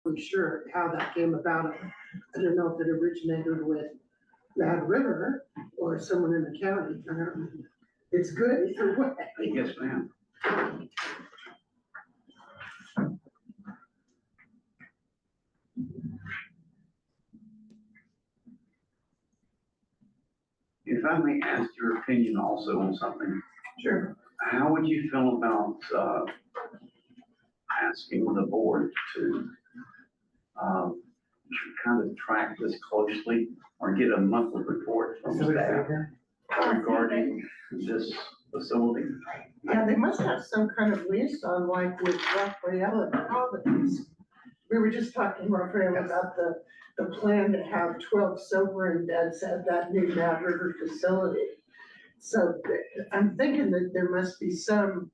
exactly sure how that came about. I don't know if it originated with Bad River or someone in the county. I don't know. It's good either way. Yes, ma'am. If I may ask your opinion also on something. Sure. How would you feel about asking the board to kind of track this closely or get a monthly report from staff regarding this facility? Yeah, they must have some kind of liaison like with Raphael and Providence. We were just talking, Raphael, about the plan to have 12 sobering beds at that new Mad River facility. So I'm thinking that there must be some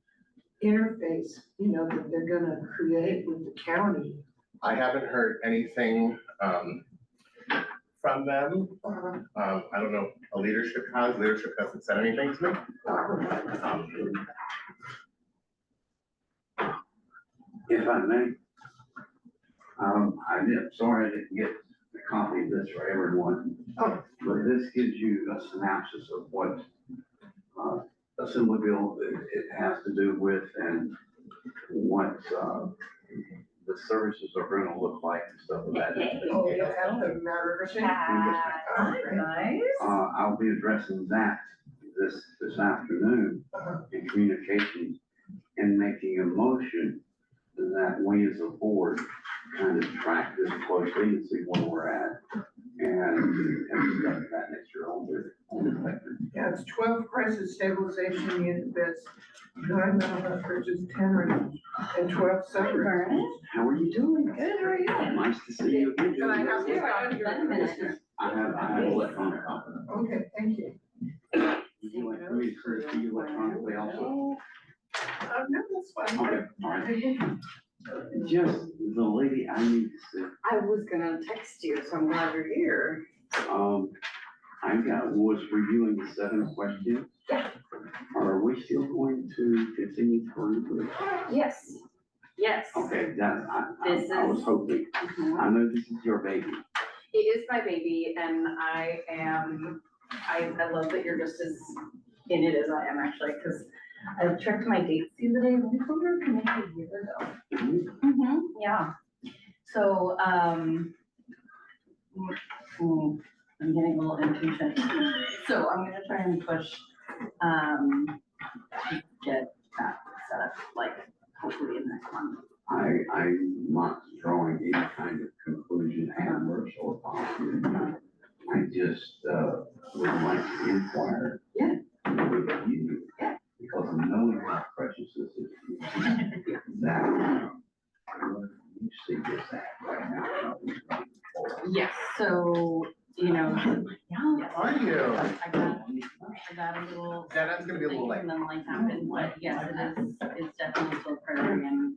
interface, you know, that they're gonna create with the county. I haven't heard anything from them. I don't know, leadership hasn't said anything to me. If I may, I'm sorry I didn't get a copy of this for everyone, but this gives you a synopsis of what Assemblyville it has to do with and what the services are going to look like and stuff like that. Oh, yeah, the Mad River thing? Nice. I'll be addressing that this afternoon in communications and making a motion that we as a board kind of track this closely and see where we're at and discuss that next year on the sector. Yeah, it's 12 crisis stabilization unit beds, 9 mental health bridges, 10 and 12 separate. How are you doing? Good, how are you? Nice to see you again. Can I have your I have electronic copy. Okay, thank you. Would you like me to see you electronically also? No, that's fine. Okay, all right. Just the lady I need to see. I was gonna text you, so I'm glad you're here. Was reviewing the 7 questions. Yeah. Are we still going to continue through? Yes, yes. Okay, that, This I was is- hoping. I know this is your baby. It is my baby, and I love that you're just as in it as I am actually, because I checked my dates the other day, we told her maybe a year ago. Mhm. Yeah. So, I'm getting a little impatient. So I'm gonna try and push, to get that set up, like, hopefully in next month. I'm not drawing any kind of conclusion, adverse or positive. I just, would like to inquire. Yeah. With you. Yeah. Because I know how precious this is. That, you see this act right now. Yes, so, you know, yeah. How are you? I got a little. Yeah, that's gonna be a little late. And then life happened, but yes, it's definitely still a priority and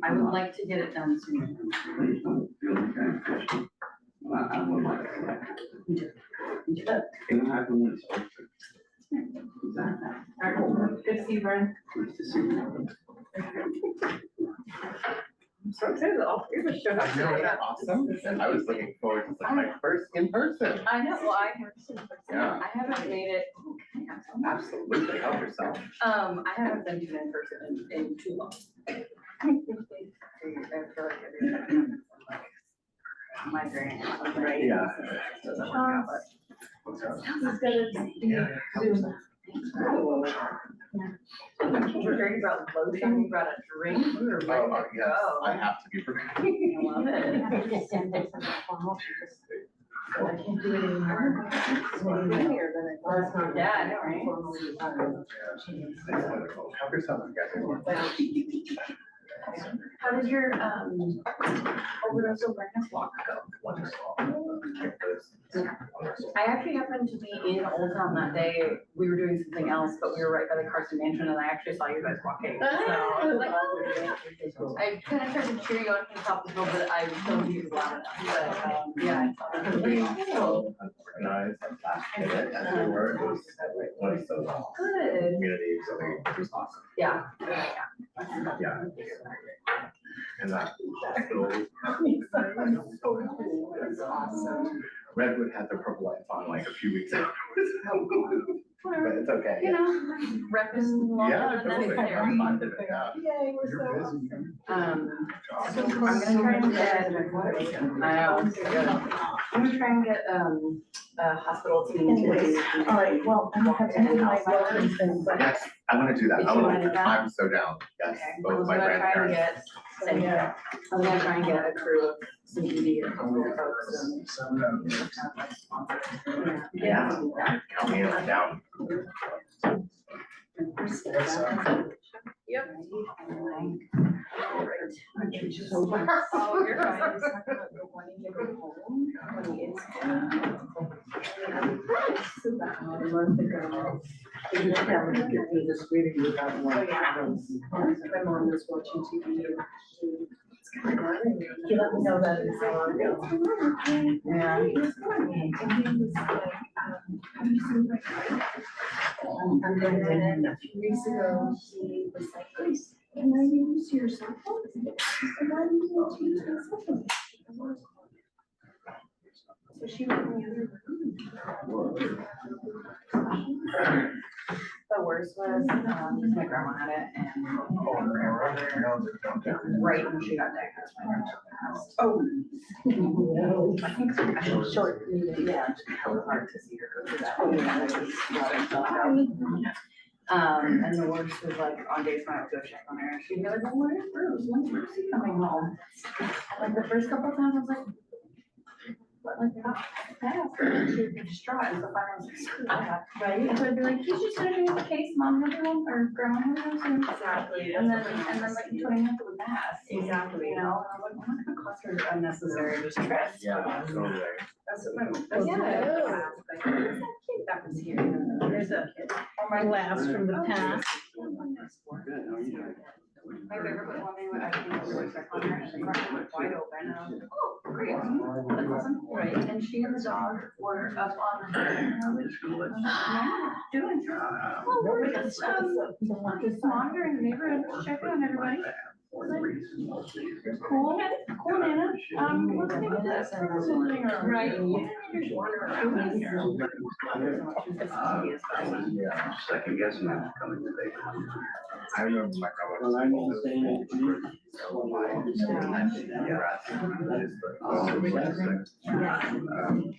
I would like to get it done soon. Please don't feel the kind of pressure. I would like to. It'll happen when it's over. Exactly. All right, good to see you, Brian. Nice to see you. I'm so excited that all 3 of us showed up I know, today. that's awesome. I was looking forward to like my first in person. I know, well, Yeah. I haven't made it, oh, can I have some? Absolutely, help yourself. I haven't been to in person in too long. I feel like every second, my brain, right? Yeah. Doesn't work out, but sounds good. Yeah. We're hearing about lotion, we brought a drink, we were ready Oh, to yes, go. I have to be prepared. I love it. I can't do it anymore. Yeah, I know, right? Help yourself, you guys. How did your, overdose awareness walk go? Wonderful. I actually happened to be in Old Town that day. We were doing something else, but we were right by the Carson Mansion and I actually saw you guys walking. So I was like, oh. I kind of tried to cheer you on from the top of the hill, but I don't think it was loud enough. But, yeah. I saw Being that. so organized and last minute as we were, it was so Good. community, so it was awesome. Yeah. Yeah. in that hospital. That's awesome. Redwood had their purple lights on like a few weeks ago. But it's okay. You know, repping Yeah, longer than totally. necessary. Yeah. Yay, we're so You're awesome. busy. I'm gonna try and get, I know, it's good. I'm gonna try and get, a hospital team to do. All right, well, I don't have any of my welcome things, but Yes, I'm gonna do that. If you wanna do that? I'm so down. Yes, Okay, I both was my gonna try and grandparents. get, same here. I was gonna try and get a crew of some ED and hospital folks and. Yeah. Count me in, I'm down. Yep. Oh, you're fine. My mom was watching TV. He let me know that it's hour ago. Yeah. I'm going to, and a few weeks ago, he was like, Grace, can I use your cell phone? And I use your cell phone. So she went in the other room. The worst was, my grandma had it and my grandmother, right when she got diagnosed, my grandmother passed. Oh. No. I think it's actually short, yeah, it's hella hard to see her go through that. And the worst was like on days when I would go check on her, she'd be like, well, where's Bruce? When's Brucey coming home? And like the first couple of times I was like, what, like, fast? And she would be distraught, and so finally I was like, screw that, right? And so I'd be like, he's just finishing the case, mom, will be home, or grandma will be home soon. Exactly. And then like in 20 minutes it would pass. Exactly. You know, and I was like, I'm not gonna cause her unnecessary distress. Yeah, totally. That's what my, that's what my Yeah. like, where's that kid that was here? There's a kid. Or my blast from the past. Good, how are you doing? My favorite was one day when I came over to check on her and the car was wide open and I was like, oh, great. That's awesome. Right. And she and the dog were up on the. And I was like, yeah, doing. Oh, we're just monitoring the neighborhood, checking on everybody. Cool, cool, Nana. Let's make this. Right. Second guessing who's coming today. I remember my Well, I grandma. know saying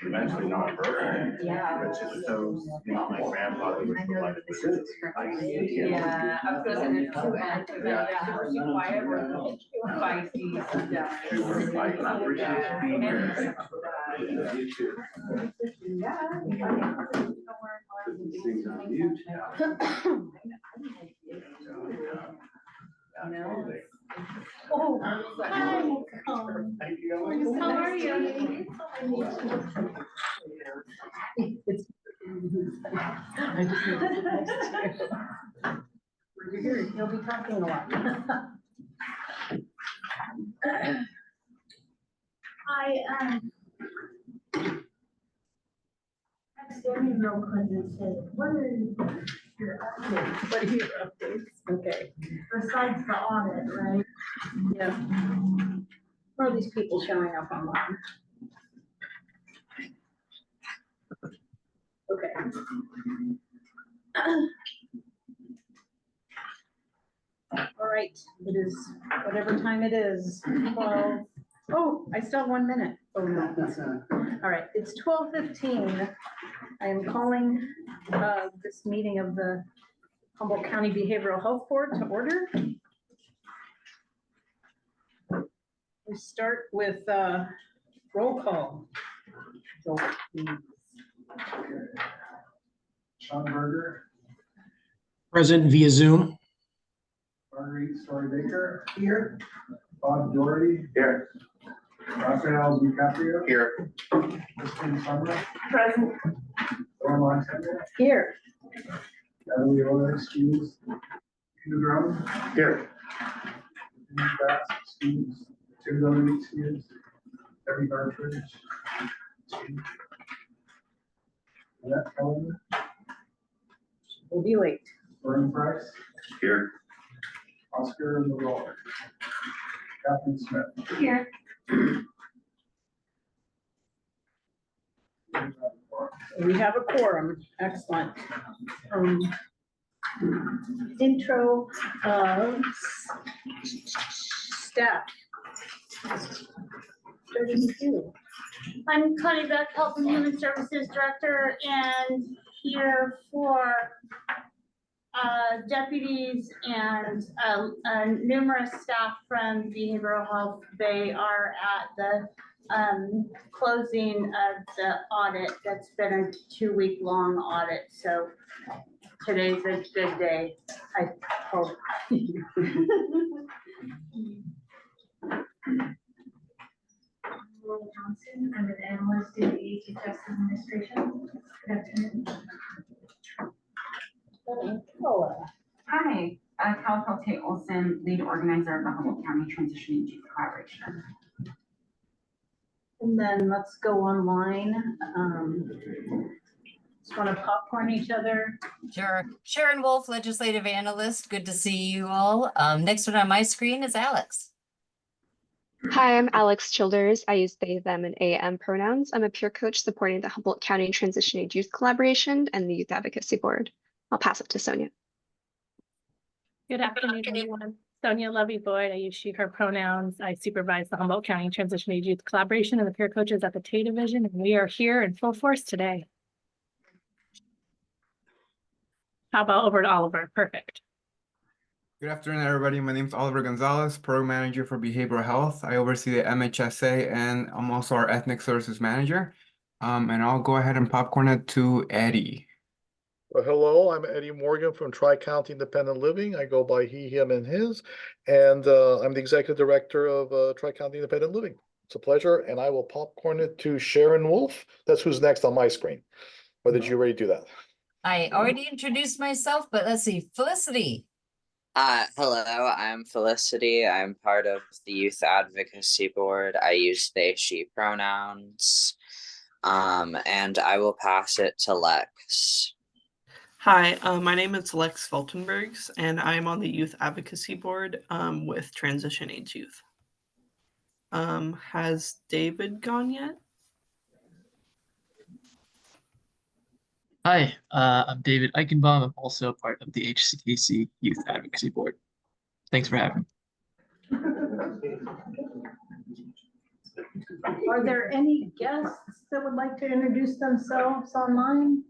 Eventually not her. Yeah. But just so, you know, my grandfather was the life. Yeah, I was gonna say there's two ends, but yeah, super quiet, or feisty, yeah. Super feisty. Yeah. things on mute. You know? Oh, Hi. Thank you. How are you? I just need to sit next to you. You'll be talking a lot. I, I'm standing real quick and said, what are your updates What are your updates? Okay. besides the audit, right? Yeah. Where are these people showing up online? Okay. All right, it is whatever time it is, 12. Oh, I still have 1 minute. Oh, no, that's not. All right, it's 12:15. I am calling this meeting of the Humboldt County Behavioral Health Board to order. We start with roll call. Joel, please. Sean Berger, Present via Zoom. Marguerite Story Baker, Here. Bob Doherty, Here. Rafael DiCaprio, Here. Christine Summer, Present. Laura Montana, Here. Natalie Oler, excuse, Hugh Drum, Here. Jimmy Bass, excuse, Tim Doherty, excuse, Debbie Partridge, excuse. Annette Kellerman, We'll be late. Vernon Price, Here. Oscar McGraw. Catherine Smith. Here. We have a quorum, excellent. Intro of staff. Starting with you. I'm Connie Beck, Health and Human Services Director, and here for deputies and numerous staff from behavioral health. They are at the closing of the audit. That's been a 2-week-long audit, so today's a good day, I hope. Lily Johnson, I'm an analyst in the HHS administration. Good afternoon. Hi, Calico Olson, lead organizer of the Humboldt County Transitioning Youth Collaboration. And then let's go online. Just want to popcorn each other. Sure. Sharon Wolf, legislative analyst. Good to see you all. Next one on my screen is Alex. Hi, I'm Alex Childers. I use they, them, and AM pronouns. I'm a peer coach supporting the Humboldt County Transitioning Youth Collaboration and the Youth Advocacy Board. I'll pass it to Sonia. Good afternoon, everyone. Sonia Levy Boyd. I use she, her pronouns. I supervise the Humboldt County Transitioning Youth Collaboration and the peer coaches at the Tay Division, and we are here in full force today. How about over to Oliver? Perfect. Good afternoon, everybody. My name is Oliver Gonzalez, Program Manager for Behavioral Health. I oversee the MHSA and I'm also our Ethnic Services Manager. And I'll go ahead and popcorn it to Eddie. Well, hello, I'm Eddie Morgan from Tri-County Independent Living. I go by he, him, and his. And I'm the Executive Director of Tri-County Independent Living. It's a pleasure. And I will popcorn it to Sharon Wolf. That's who's next on my screen. Or did you already do that? I already introduced myself, but let's see. Felicity. Hello, I'm Felicity. I'm part of the Youth Advocacy Board. I use they, she pronouns. And I will pass it to Lex. Hi, my name is Lex Feltenbergs, and I'm on the Youth Advocacy Board with Transition Age Youth. Has David gone yet? Hi, I'm David Eichenbaum. I'm also part of the HCTC Youth Advocacy Board. Thanks for having me. Are there any guests that would like to introduce themselves online?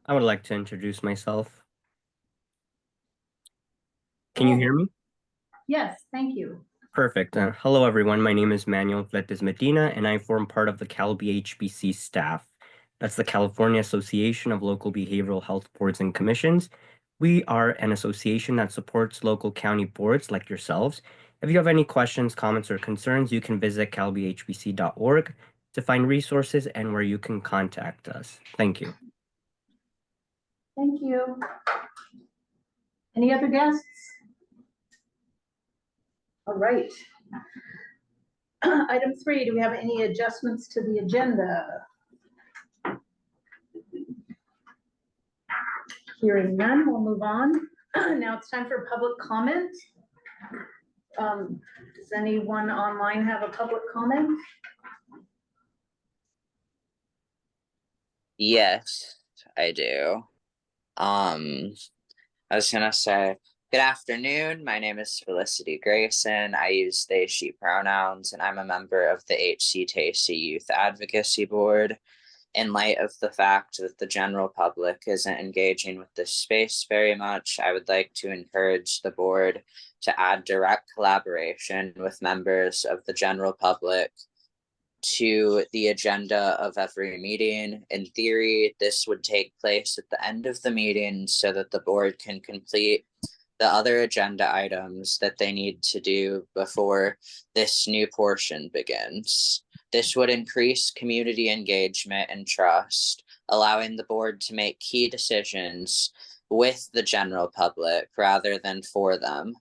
I would like to introduce myself. Can you hear me? Yes, thank you. Perfect. Hello, everyone. My name is Manuel Fletes Medina, and I form part of the CalBHBC staff. That's the California Association of Local Behavioral Health Boards and Commissions. We are an association that supports local county boards like yourselves. If you have any questions, comments, or concerns, you can visit calbhbc.org to find resources and where you can contact us. Thank you. Thank you. Any other guests? All right. Item 3, do we have any adjustments to the agenda? Hearing none, we'll move on. Now it's time for public comment. Does anyone online have a public comment? Yes, I do. I was gonna say, good afternoon. My name is Felicity Grayson. I use they, she pronouns, and I'm a member of the HCTC Youth Advocacy Board. In light of the fact that the general public isn't engaging with this space very much, I would like to encourage the board to add direct collaboration with members of the general public to the agenda of every meeting. In theory, this would take place at the end of the meeting so that the board can complete the other agenda items that they need to do before this new portion begins. This would increase community engagement and trust, allowing the board to make key decisions with the general public rather than for them.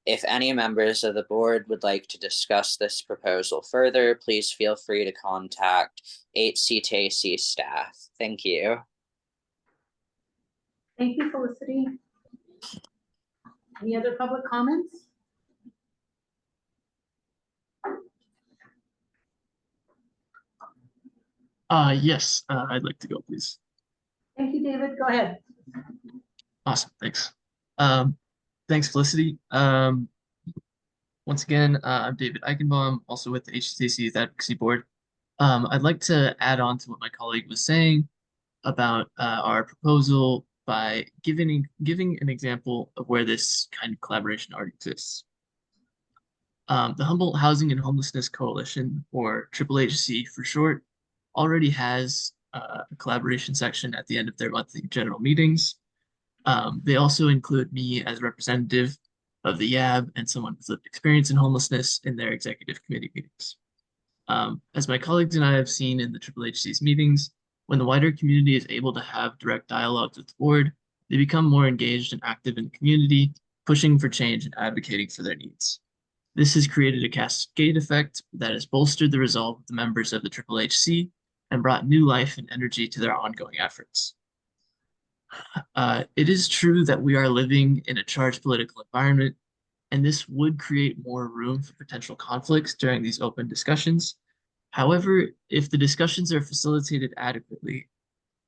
If any members of the board would like to discuss this proposal further, please feel free to contact HCTC staff. Thank you. Thank you, Felicity. Any other public comments? Yes, I'd like to go, please. Thank you, David. Go ahead. Awesome, thanks. Um, Thanks, Felicity. Once again, I'm David Eichenbaum, also with the HTC Youth Advocacy Board. I'd like to add on to what my colleague was saying about our proposal by giving an example of where this kind of collaboration already exists. The Humboldt Housing and Homelessness Coalition, or HHC for short, already has a collaboration section at the end of their monthly general meetings. They also include me as a representative of the YAB and someone with lived experience in homelessness in their executive committee meetings. As my colleagues and I have seen in the HHC's meetings, when the wider community is able to have direct dialogues with the board, they become more engaged and active in the community, pushing for change and advocating for their needs. This has created a cascade effect that has bolstered the resolve of the members of the HHC and brought new life and energy to their ongoing efforts. It is true that we are living in a charged political environment, and this would create more room for potential conflicts during these open discussions. However, if the discussions are facilitated adequately,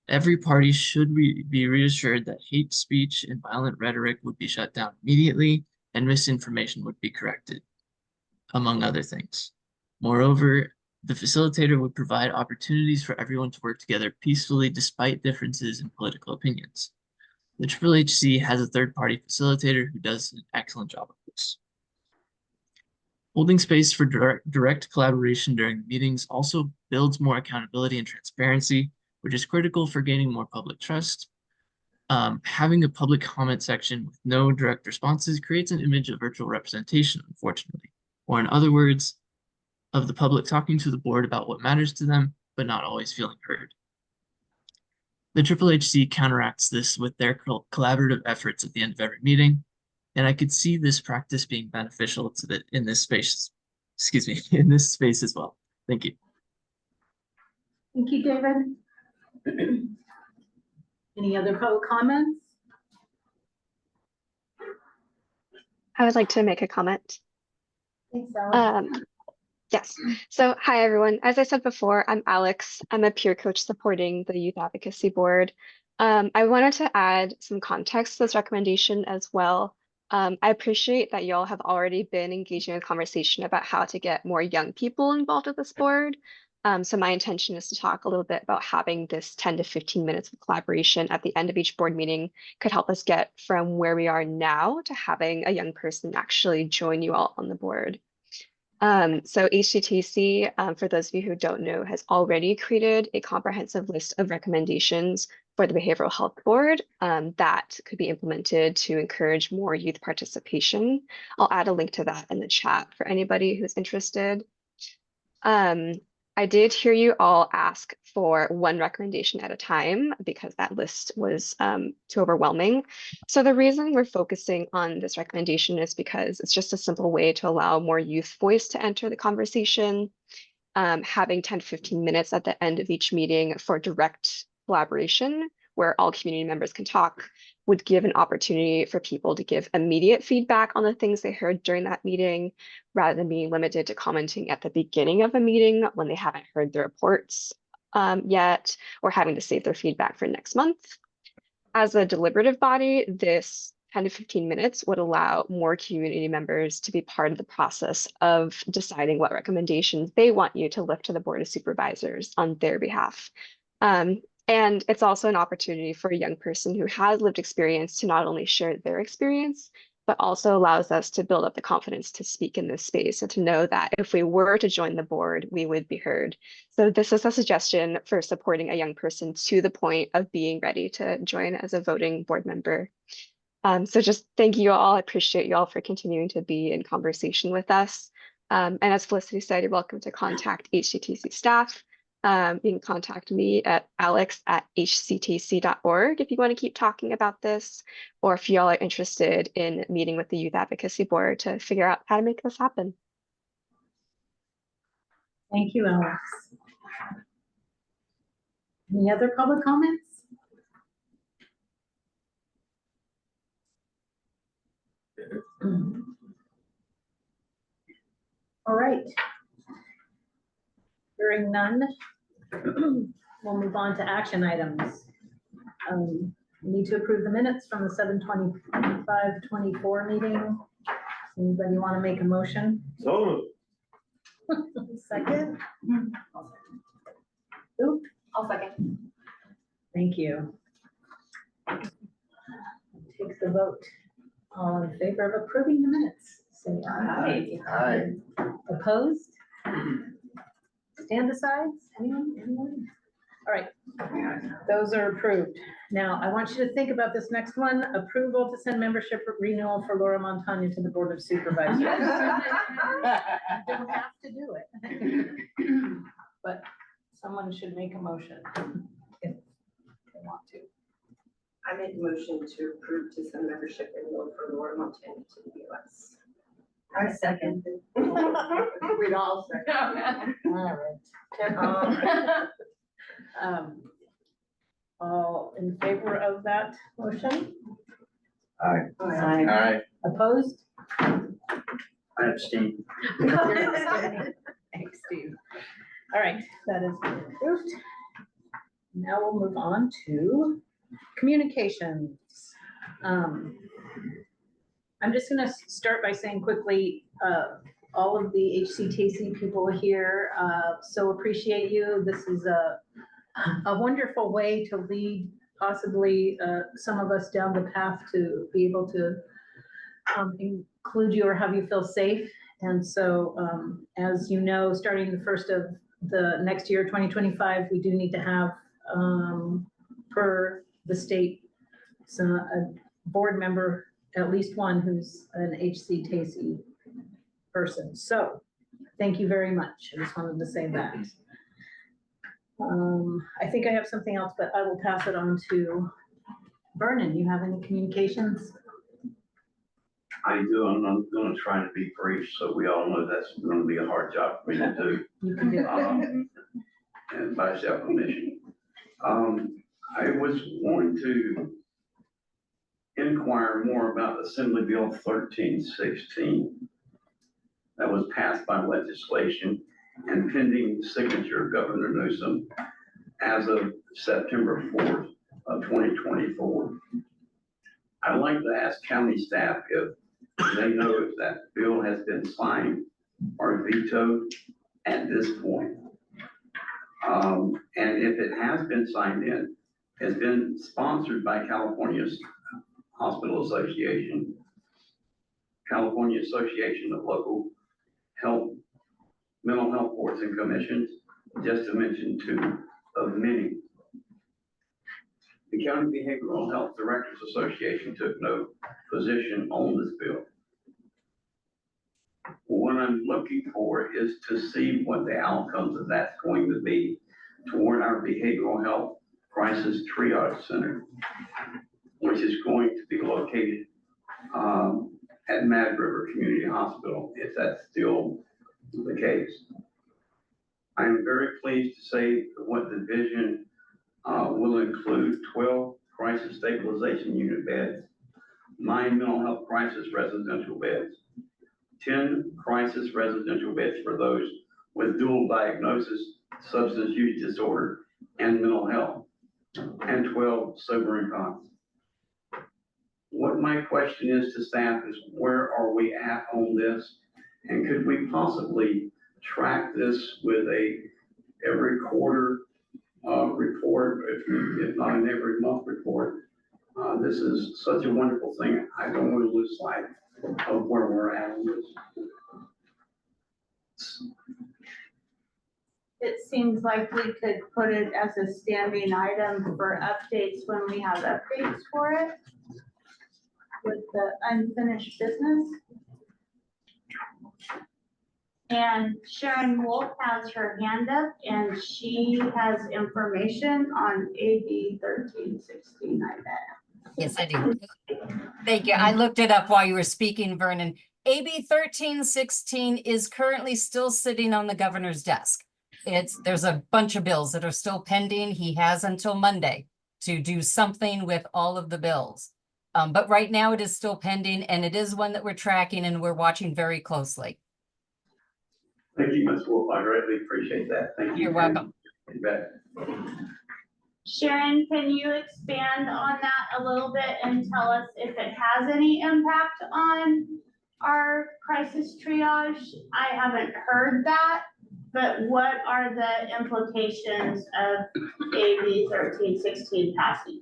every party should be reassured that hate speech and violent rhetoric would be shut down immediately and misinformation would be corrected, among other things. Moreover, the facilitator would provide opportunities for everyone to work together peacefully despite differences in political opinions. The HHC has a third-party facilitator who does an excellent job of this. Holding space for direct collaboration during the meetings also builds more accountability and transparency, which is critical for gaining more public trust. Having a public comment section with no direct responses creates an image of virtual representation, unfortunately, or in other words, of the public talking to the board about what matters to them, but not always feeling heard. The HHC counteracts this with their collaborative efforts at the end of every meeting, and I could see this practice being beneficial to in this space, in this space as well. Thank you. Thank you, David. Any other public comments? I would like to make a comment. Thanks, Alex. Yes. So, hi, everyone. As I said before, I'm Alex. I'm a peer coach supporting the Youth Advocacy Board. I wanted to add some context to this recommendation as well. I appreciate that y'all have already been engaging in conversation about how to get more young people involved with this board. So my intention is to talk a little bit about having this 10 to 15 minutes of collaboration at the end of each board meeting could help us get from where we are now to having a young person actually join you all on the board. So HCTC, for those of you who don't know, has already created a comprehensive list of recommendations for the Behavioral Health Board that could be implemented to encourage more youth participation. I'll add a link to that in the chat for anybody who's interested. I did hear you all ask for one recommendation at a time because that list was too overwhelming. So the reason we're focusing on this recommendation is because it's just a simple way to allow more youth voice to enter the conversation. Having 10 to 15 minutes at the end of each meeting for direct collaboration where all community members can talk would give an opportunity for people to give immediate feedback on the things they heard during that meeting, rather than being limited to commenting at the beginning of a meeting when they haven't heard the reports yet, or having to save their feedback for next month. As a deliberative body, this 10 to 15 minutes would allow more community members to be part of the process of deciding what recommendations they want you to lift to the Board of Supervisors on their behalf. And it's also an opportunity for a young person who has lived experience to not only share their experience, but also allows us to build up the confidence to speak in this space and to know that if we were to join the board, we would be heard. So this is a suggestion for supporting a young person to the point of being ready to join as a voting board member. So just thank you all. I appreciate you all for continuing to be in conversation with us. And as Felicity said, you're welcome to contact HCTC staff. You can contact me at alex@hctc.org if you want to keep talking about this, or if y'all are interested in meeting with the Youth Advocacy Board to figure out how to make this happen. Thank you, Alex. Any other public comments? All right. Hearing none, we'll move on to action items. We need to approve the minutes from the 7/25/24 meeting. Anybody want to make a motion? So. Second? Oop, I'll second. thank you. Take the vote. All in favor of approving the minutes, say aye. Aye. Opposed? Stand asides? Anyone? All right, those are approved. Now, I want you to think about this next one, approval to send membership renewal for Laura Montano to the Board of Supervisors. You don't have to do it. But someone should make a motion if they want to. I made a motion to approve to send membership renewal for Laura Montana to the US. I second. We'd all second. All right. All in favor of that motion? Aye. Aye. Opposed? I abstain. Thanks, Steve. All right, that is approved. Now we'll move on to communications. I'm just gonna start by saying quickly, all of the HCTC people here, so appreciate you. This is a wonderful way to lead possibly some of us down the path to be able to include you or have you feel safe. And so, as you know, starting the first of the next year, 2025, we do need to have, per the state, so a board member, at least one who's an HCTC person. So thank you very much. I just wanted to say that. I think I have something else, but I will pass it on to Vernon. You have any communications? I do, and I'm gonna try to be brief, so we all know that's gonna be a hard job for me to do. You can do it. And by definition. I was wanting to inquire more about Assembly Bill 1316 that was passed by legislation and pending signature of Governor Newsom as of September 4th of 2024. I'd like to ask county staff if they know if that bill has been signed or vetoed at this point. And if it has been signed in, has been sponsored by California's Hospital Association, California Association of Local Mental Health Boards and Commissions, just to mention two of many. The County Behavioral Health Directors Association took no position on this bill. What I'm looking for is to see what the outcomes of that's going to be toward our behavioral health crisis triage center, which is going to be located at Mad River Community Hospital, if that's still the case. I'm very pleased to say what the vision will include 12 crisis stabilization unit beds, 9 mental health crisis residential beds, 10 crisis residential beds for those with dual diagnosis, substance use disorder, and mental health, and 12 sobering cots. What my question is to staff is, where are we at on this? And could we possibly track this with a every quarter report, if not an every month report? This is such a wonderful thing. I don't want to lose sight of where we're at on this. It seems like we could put it as a standing item for updates when we have updates for it with the unfinished business. And Sharon Wolf has her hand up and she has information on AB 1316, I bet. Yes, I do. Thank you. I looked it up while you were speaking, Vernon. AB 1316 is currently still sitting on the governor's desk. There's a bunch of bills that are still pending. He has until Monday to do something with all of the bills. But right now it is still pending, and it is one that we're tracking and we're watching very closely. Thank you, Ms. Wolf. I greatly appreciate that. Thank you. You're welcome. You bet. Sharon, can you expand on that a little bit and tell us if it has any impact on our crisis triage? I haven't heard that, but what are the implications of AB 1316 passing?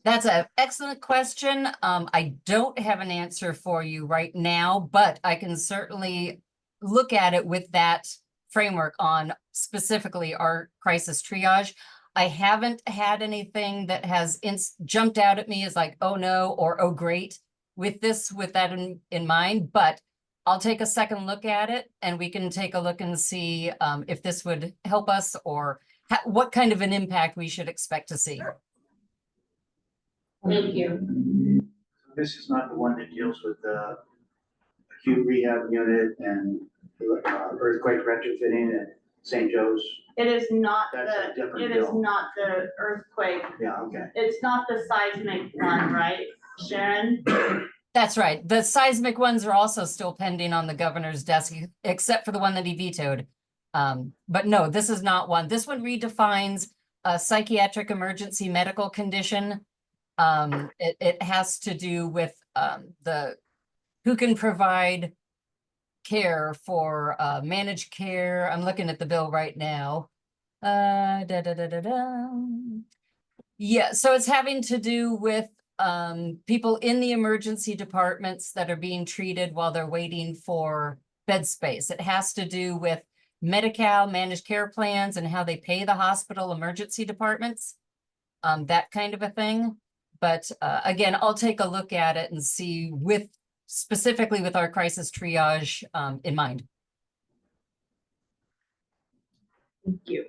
That's an excellent question. I don't have an answer for you right now, but I can certainly look at it with that framework on specifically our crisis triage. I haven't had anything that has jumped out at me as like, oh no, or oh great, with that in mind, but I'll take a second look at it and we can take a look and see if this would help us or what kind of an impact we should expect to see. Thank you. This is not the one that deals with the acute rehab unit and earthquake retrofitting at St. Joe's. It is not That's a different it is bill. not the earthquake. Yeah, okay. It's not the seismic one, right, Sharon? That's right. The seismic ones are also still pending on the governor's desk, except for the one that he vetoed. But no, this is not one. This one redefines a psychiatric emergency medical condition. It has to do with who can provide care for managed care. I'm looking at the bill right now. Yeah, so it's having to do with people in the emergency departments that are being treated while they're waiting for bed space. It has to do with Medi-Cal managed care plans and how they pay the hospital emergency departments, that kind of a thing. But again, I'll take a look at it and see specifically with our crisis triage in mind. Thank you.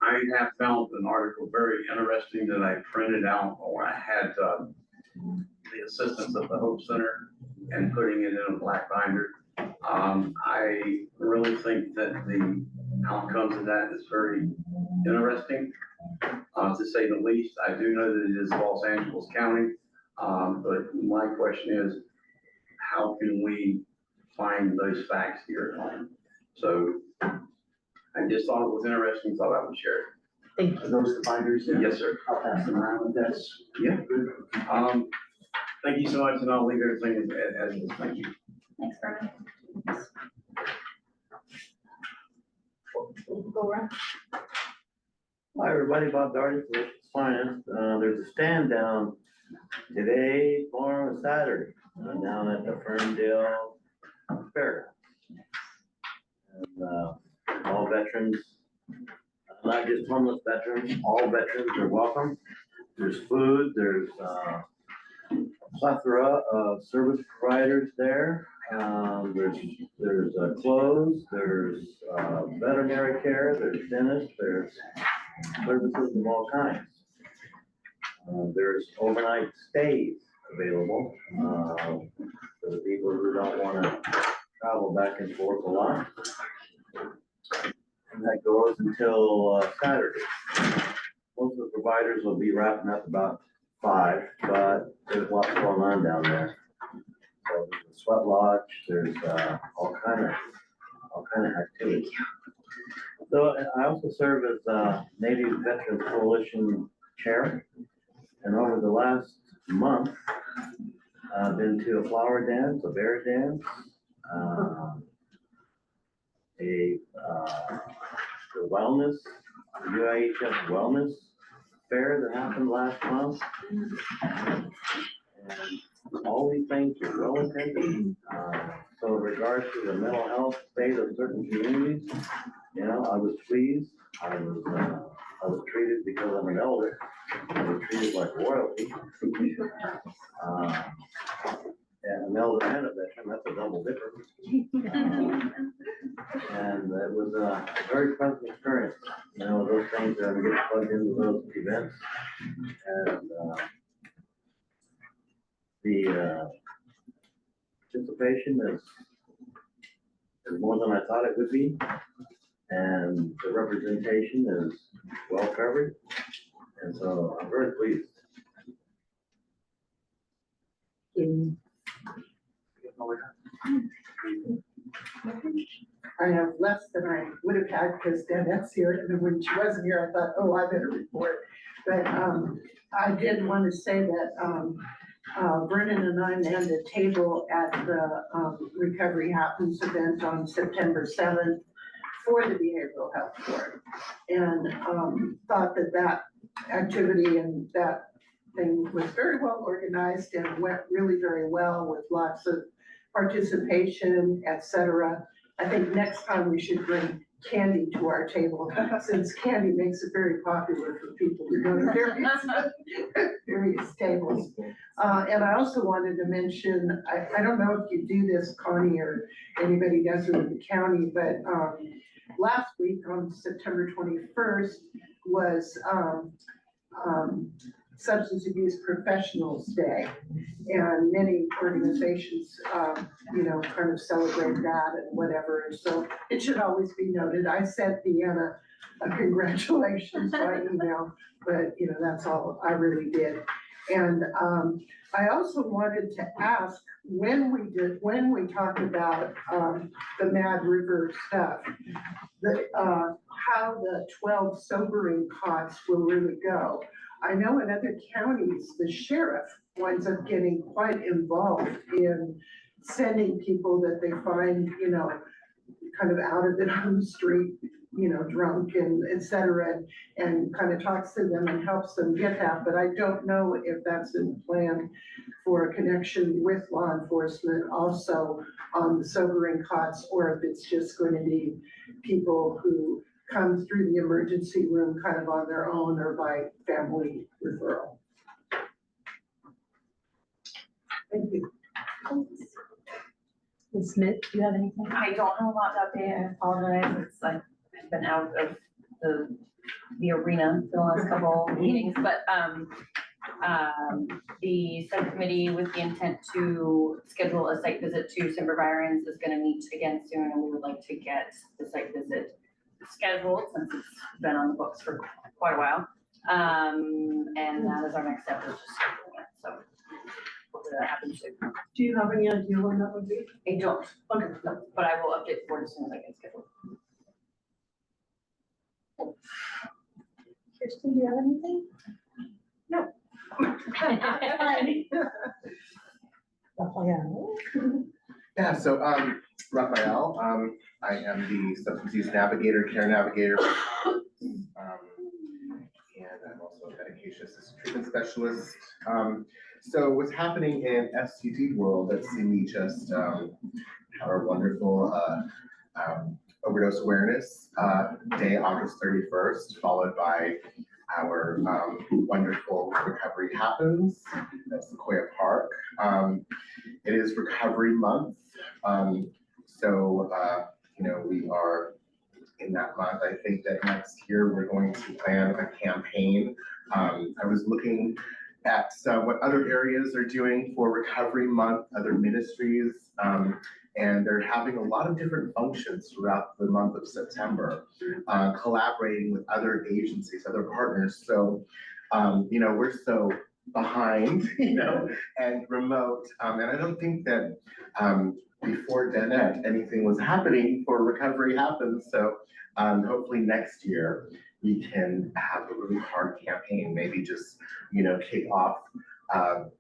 I have found an article very interesting that I printed out, or I had the assistance of the Hope Center and putting it in a black binder. I really think that the outcomes of that is very interesting, to say the least. I do know that it is Los Angeles County, but my question is, how can we find those facts here at home? So I just thought it was interesting, thought I would share it. Thank you. Are those the binders there? Yes, sir. I'll pass them around. That's, Yeah. Thank you so much, and I'll leave everything as is. Thank you. Thanks, Vernon. Hi, everybody, Bob Darty, Commission's Finance. There's a stand down today, tomorrow, and Saturday, down at the Ferndale Fair. And all veterans, not just homeless veterans, all veterans are welcome. There's food, there's a plethora of service providers there. There's clothes, there's veterinary care, there's dentists, there's services of all kinds. There's overnight stays available for the people who don't want to travel back and forth a lot. And that goes until Saturday. Most of the providers will be wrapping up about 5, but there's lots going on down there. So there's a sweat lodge, there's all kind of activity. So I also serve as Native Veterans Coalition Chair, and over the last month, I've been to a flower dance, a bear dance, the wellness, the UIHF wellness fair that happened last month. And all these things were well attended. So in regards to the mental health state of certain communities, you know, I was pleased. I was treated because I'm an elder. I was treated like royalty. And an elder and a veteran, that's a double dipper. And it was a very pleasant experience. You know, those things that get plugged into those events. And the participation is more than I thought it would be. And the representation is well covered. And so I'm very pleased. I have less than I would have had because Danette's here, and then when she wasn't here, I thought, oh, I better report. But I did want to say that Brennan and I manned a table at the Recovery Happens event on September 7th for the Behavioral Health Board. And thought that that activity and that thing was very well organized and went really very well with lots of participation, et cetera. I think next time we should bring candy to our table, since candy makes it very popular for people who go to various tables. And I also wanted to mention, I don't know if you do this, Connie, or anybody does it in the county, but last week on September 21st was Substance Abuse Professionals Day. And many organizations, kind of celebrate that and whatever. And so it should always be noted. I sent Deanna a congratulations by email, but that's all I really did. And I also wanted to ask, when we talked about the Mad River stuff, how the 12 sobering cots will really go. I know in other counties, the sheriff winds up getting quite involved in sending people that they find, kind of out of it on the street, drunk and et cetera, and kind of talks to them and helps them get that. But I don't know if that's in the plan for a connection with law enforcement also on the sobering cots, or if it's just going to be people who come through the emergency room kind of on their own or by family referral. Thank you. Ms. Smith, do you have anything? I don't know a lot to update. I apologize. It's like I've been out of the arena for the last couple meetings, but the subcommittee with the intent to schedule a site visit to Semper Virens is going to meet again soon, and we would like to get the site visit scheduled since it's been on the books for quite a while. And that is our next step, is just scheduling it. So hopefully that happens soon. Do you have any idea when that would be? I don't. Okay. No, but I will update the board as soon as I get scheduled. Kirsten, do you have anything? No. Raphael. Yeah, so Raphael, I am the substance use navigator, care navigator. And I'm also a medication assisted treatment specialist. So what's happening in STD world, let's see me just have a wonderful overdose awareness day, August 31st, followed by our wonderful Recovery Happens at Sequoia Park. It is Recovery Month. We are in that month. I think that next year we're going to plan a campaign. I was looking at what other areas are doing for Recovery Month, other ministries, and they're having a lot of different functions throughout the month of September, collaborating with other agencies, other partners. So, we're so behind, and remote, and I don't think that before Danette, anything was happening for Recovery Happens. So hopefully next year we can have a really hard campaign, maybe just, kick off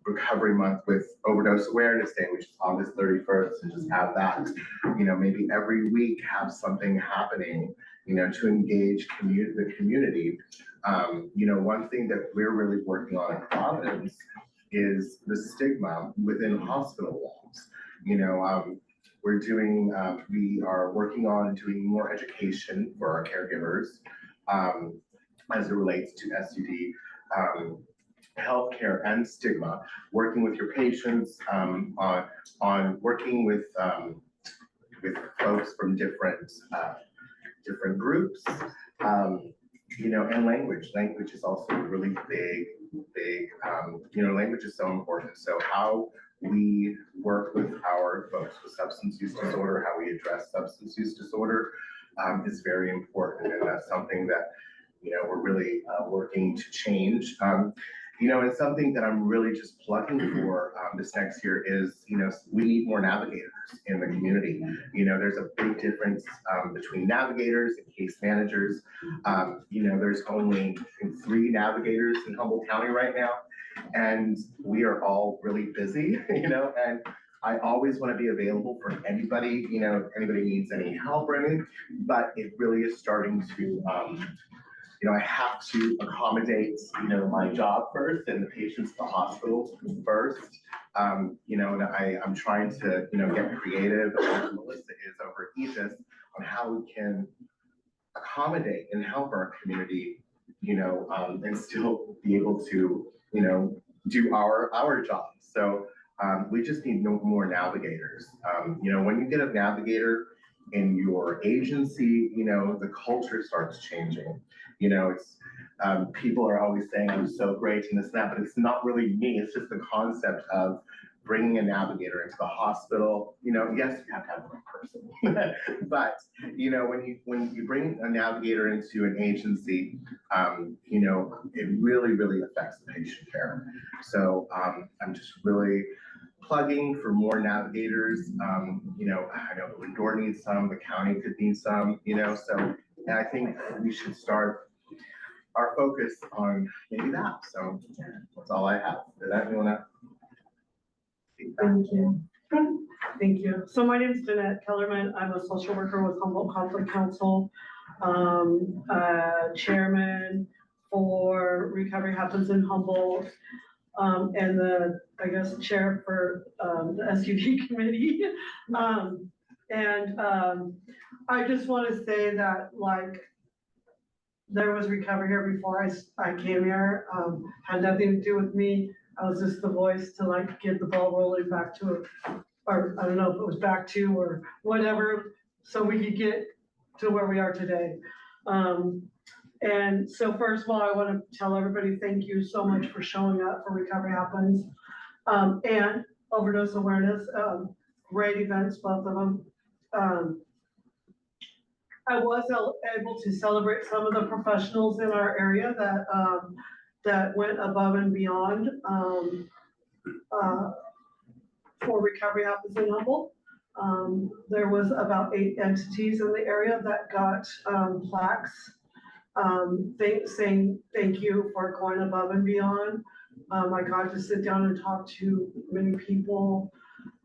Recovery Month with Overdose Awareness Day, which is August 31st, and just have that, maybe every week have something happening, to engage the community. One thing that we're really working on in Providence is the stigma within hospital walls. We are working on doing more education for our caregivers as it relates to STD healthcare and stigma, working with your patients, on working with folks from different groups, and language. Language is also really big. Language is so important. So how we work with our folks with substance use disorder, how we address substance use disorder, is very important, and that's something that we're really working to change. And something that I'm really just plugging for this next year is, we need more navigators in the community. There's a big difference between navigators and case managers. There's only 3 navigators in Humboldt County right now, and we are all really busy, and I always want to be available for anybody, if anybody needs any help or anything, but it really is starting to, I have to accommodate, my job first and the patients at the hospital first. And I'm trying to, get creative, as Melissa is over at Aegis, on how we can accommodate and help our community, and still be able to, do our job. So we just need more navigators. When you get a navigator in your agency, the culture starts changing. It's people are always saying I'm so great and this and that, but it's not really me. It's just the concept of bringing a navigator into the hospital. Yes, you have to have one person, but when you bring a navigator into an agency, it really, really affects the patient care. So I'm just really plugging for more navigators. I know Lindor needs some, the county could need some, so and I think we should start our focus on maybe that. So that's all I have. Did anyone else? Thank you. Thank you. So my name is Jeanette Kellerman. I'm a social worker with Humboldt Conflict Council, chairman for Recovery Happens in Humboldt, and I guess, chair for the SUD committee. I just want to say that, there was recovery here before I came here. Had nothing to do with me. I was just the voice to get the ball rolling back to it, or I don't know if it was back to or whatever, so we could get to where we are today. And so first of all, I want to tell everybody thank you so much for showing up for Recovery Happens and overdose awareness. Great events, both of them. I was able to celebrate some of the professionals in our area that went above and beyond for Recovery Happens in Humboldt. There was about 8 entities in the area that got plaques saying thank you for going above and beyond. I got to sit down and talk to many people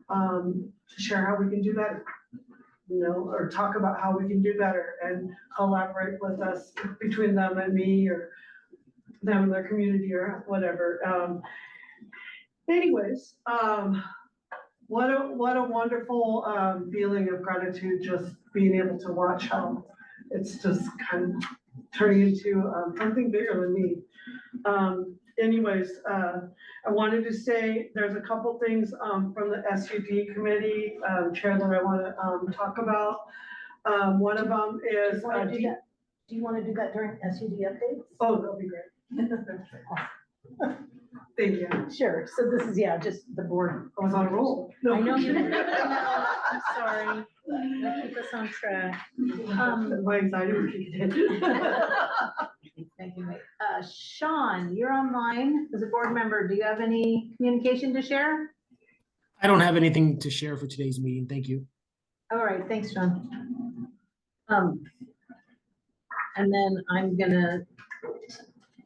to share how we can do better, or talk about how we can do better and collaborate with us between them and me, or them and their community, or whatever. Anyways, what a wonderful feeling of gratitude, just being able to watch how it's just kind of turning into something bigger than me. Anyways, I wanted to say there's a couple things from the SUD committee chair that I want to talk about. One of them is. Do you want to do that during SUD updates? Oh, that'll be great. Thank you. Sure. So this is, just the board. I was on a roll. I know you. I'm sorry. Keep us on track. My anxiety was kicking in. Thank you, Mike. Sean, you're online as a board member. Do you have any communication to share? I don't have anything to share for today's meeting. Thank you. All right, thanks, Sean. And then I'm gonna,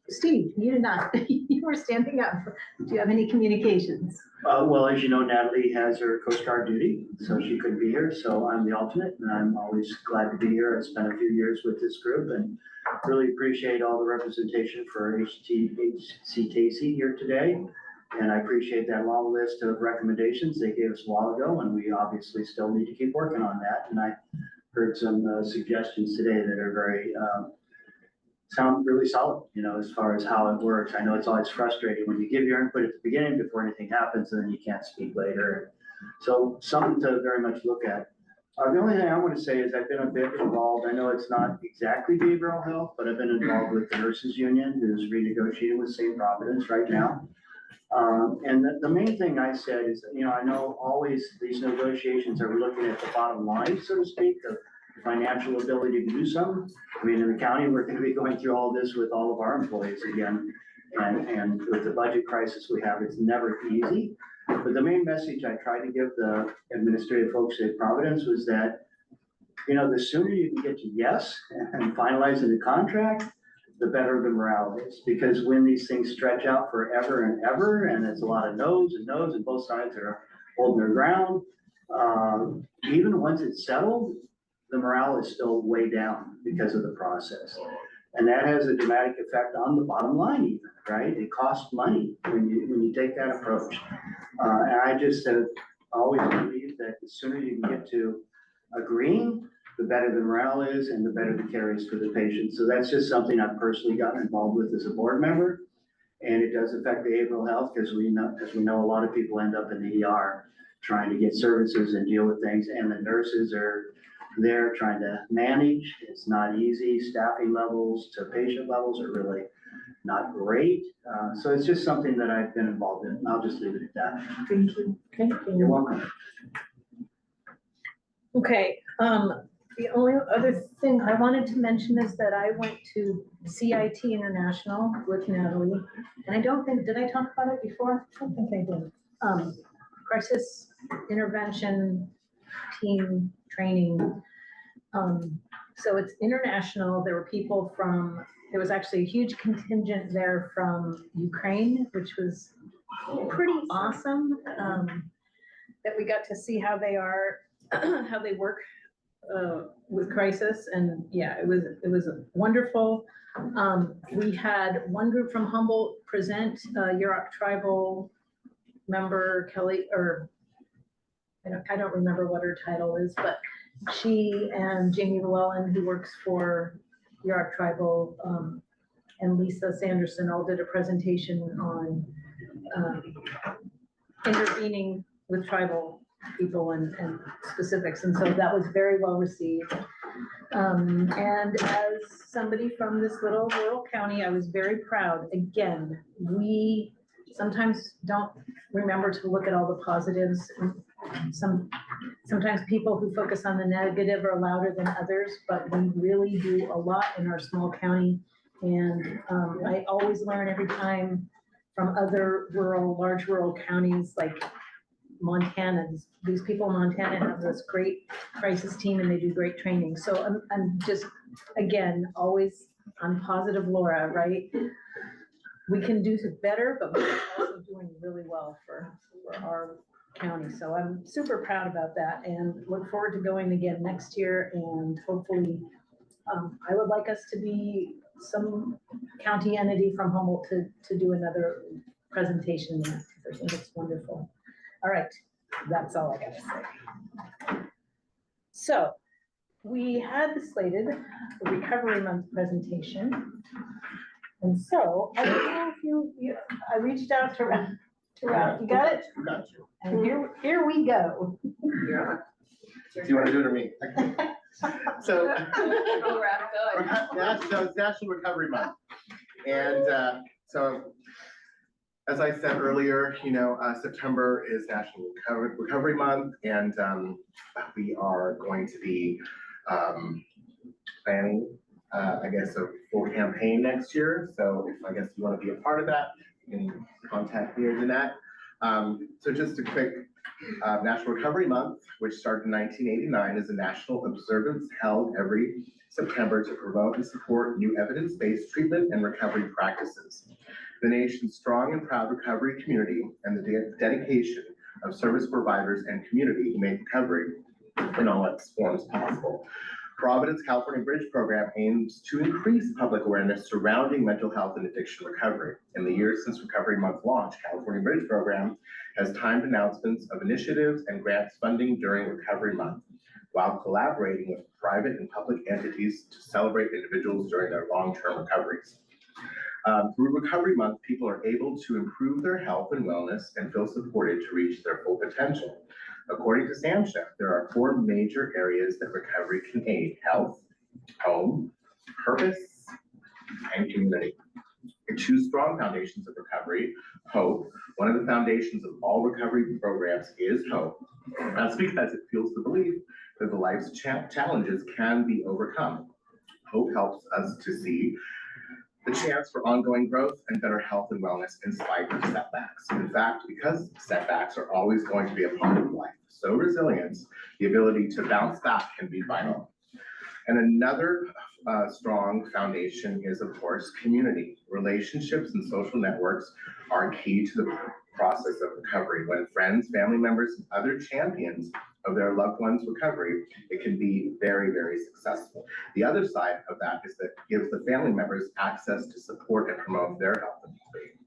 Steve, you did not, you were standing up. Do you have any communications? Well, as you know, Natalie has her Coast Guard duty, so she couldn't be here. So I'm the alternate, and I'm always glad to be here. I spent a few years with this group and really appreciate all the representation for HCTC here today. And I appreciate that long list of recommendations they gave us a while ago, and we obviously still need to keep working on that. And I heard some suggestions today that are very, sound really solid, as far as how it works. I know it's always frustrating when you give your input at the beginning before anything happens, and then you can't speak later. So something to very much look at. The only thing I want to say is I've been a bit involved. I know it's not exactly behavioral health, but I've been involved with the nurses union, who's renegotiating with St. Providence right now. And the main thing I said is, I know always these negotiations are looking at the bottom line, so to speak, of financial ability to do some. I mean, in the county, we're going to be going through all this with all of our employees again. And with the budget crisis we have, it's never easy. But the main message I tried to give the administrative folks at Providence was that, you know, the sooner you can get to yes and finalizing the contract, the better the morale is. Because when these things stretch out forever and ever, and it's a lot of no's and both sides are holding their ground, even once it's settled, the morale is still way down because of the process. And that has a dramatic effect on the bottom line even, right? It costs money when you take that approach. And I just have always believed that the sooner you can get to agreeing, the better the morale is and the better the care is for the patient. So that's just something I've personally gotten involved with as a board member. And it does affect behavioral health because we know a lot of people end up in the ER trying to get services and deal with things, and the nurses are there trying to manage. It's not easy. Staffing levels to patient levels are really not great. So it's just something that I've been involved in. I'll just leave it at that. Thank you. Thank you. You're welcome. Okay, the only other thing I wanted to mention is that I went to CIT International with Natalie, and I don't think, did I talk about it before? I don't think I did. Crisis intervention team training. So it's international. There were people from, there was actually a huge contingent there from Ukraine, which was pretty awesome. That we got to see how they are, how they work with crisis, and yeah, it was wonderful. We had one group from Humboldt present, Yurok tribal member Kelly, or I don't remember what her title is, but she and Jamie Llewellyn, who works for Yurok tribal, and Lisa Sanderson all did a presentation on intervening with tribal people and specifics, and so that was very well received. And as somebody from this little rural county, I was very proud. Again, we sometimes don't remember to look at all the positives. Sometimes people who focus on the negative are louder than others, but we really do a lot in our small county. And I always learn every time from other large rural counties like Montana. These people in Montana have this great crisis team and they do great training. So I'm just, again, always on positive Laura, right? We can do better, but we're also doing really well for our county. So I'm super proud about that and look forward to going again next year. And hopefully, I would like us to be some county entity from Humboldt to do another presentation there, because I think it's wonderful. All right, that's all I gotta say. So we had slated the Recovery Month presentation. And so I don't know if I reached out to Ralph. You got it? Got you. And here we go. Yeah. Do you want to do it or me? So, it's National Recovery Month. And so, as I said earlier, you know, September is National Recovery Month, and we are going to be planning, I guess, a full campaign next year. So if I guess you want to be a part of that, you can contact me or Jeanette. So just a quick, National Recovery Month, which started in 1989, is a national observance held every September to promote and support new evidence-based treatment and recovery practices. The nation's strong and proud recovery community and the dedication of service providers and community make recovery in all its forms possible. Providence California Bridge Program aims to increase public awareness surrounding mental health and addiction recovery. In the years since Recovery Month launch, California Bridge Program has timed announcements of initiatives and grants funding during Recovery Month, while collaborating with private and public entities to celebrate individuals during their long-term recoveries. Through Recovery Month, people are able to improve their health and wellness and feel supported to reach their full potential. According to SAMHSA, there are 4 major areas that recovery can aid: health, home, purpose, and community. The 2 strong foundations of recovery: hope. One of the foundations of all recovery programs is hope. That's because it fuels the belief that the life's challenges can be overcome. Hope helps us to see the chance for ongoing growth and better health and wellness in spite of setbacks. In fact, because setbacks are always going to be a part of life, so resilience, the ability to bounce back can be vital. And another strong foundation is, of course, community. Relationships and social networks are key to the process of recovery. When friends, family members, and other champions of their loved one's recovery, it can be very, very successful. The other side of that is that it gives the family members access to support and promote their health and well-being.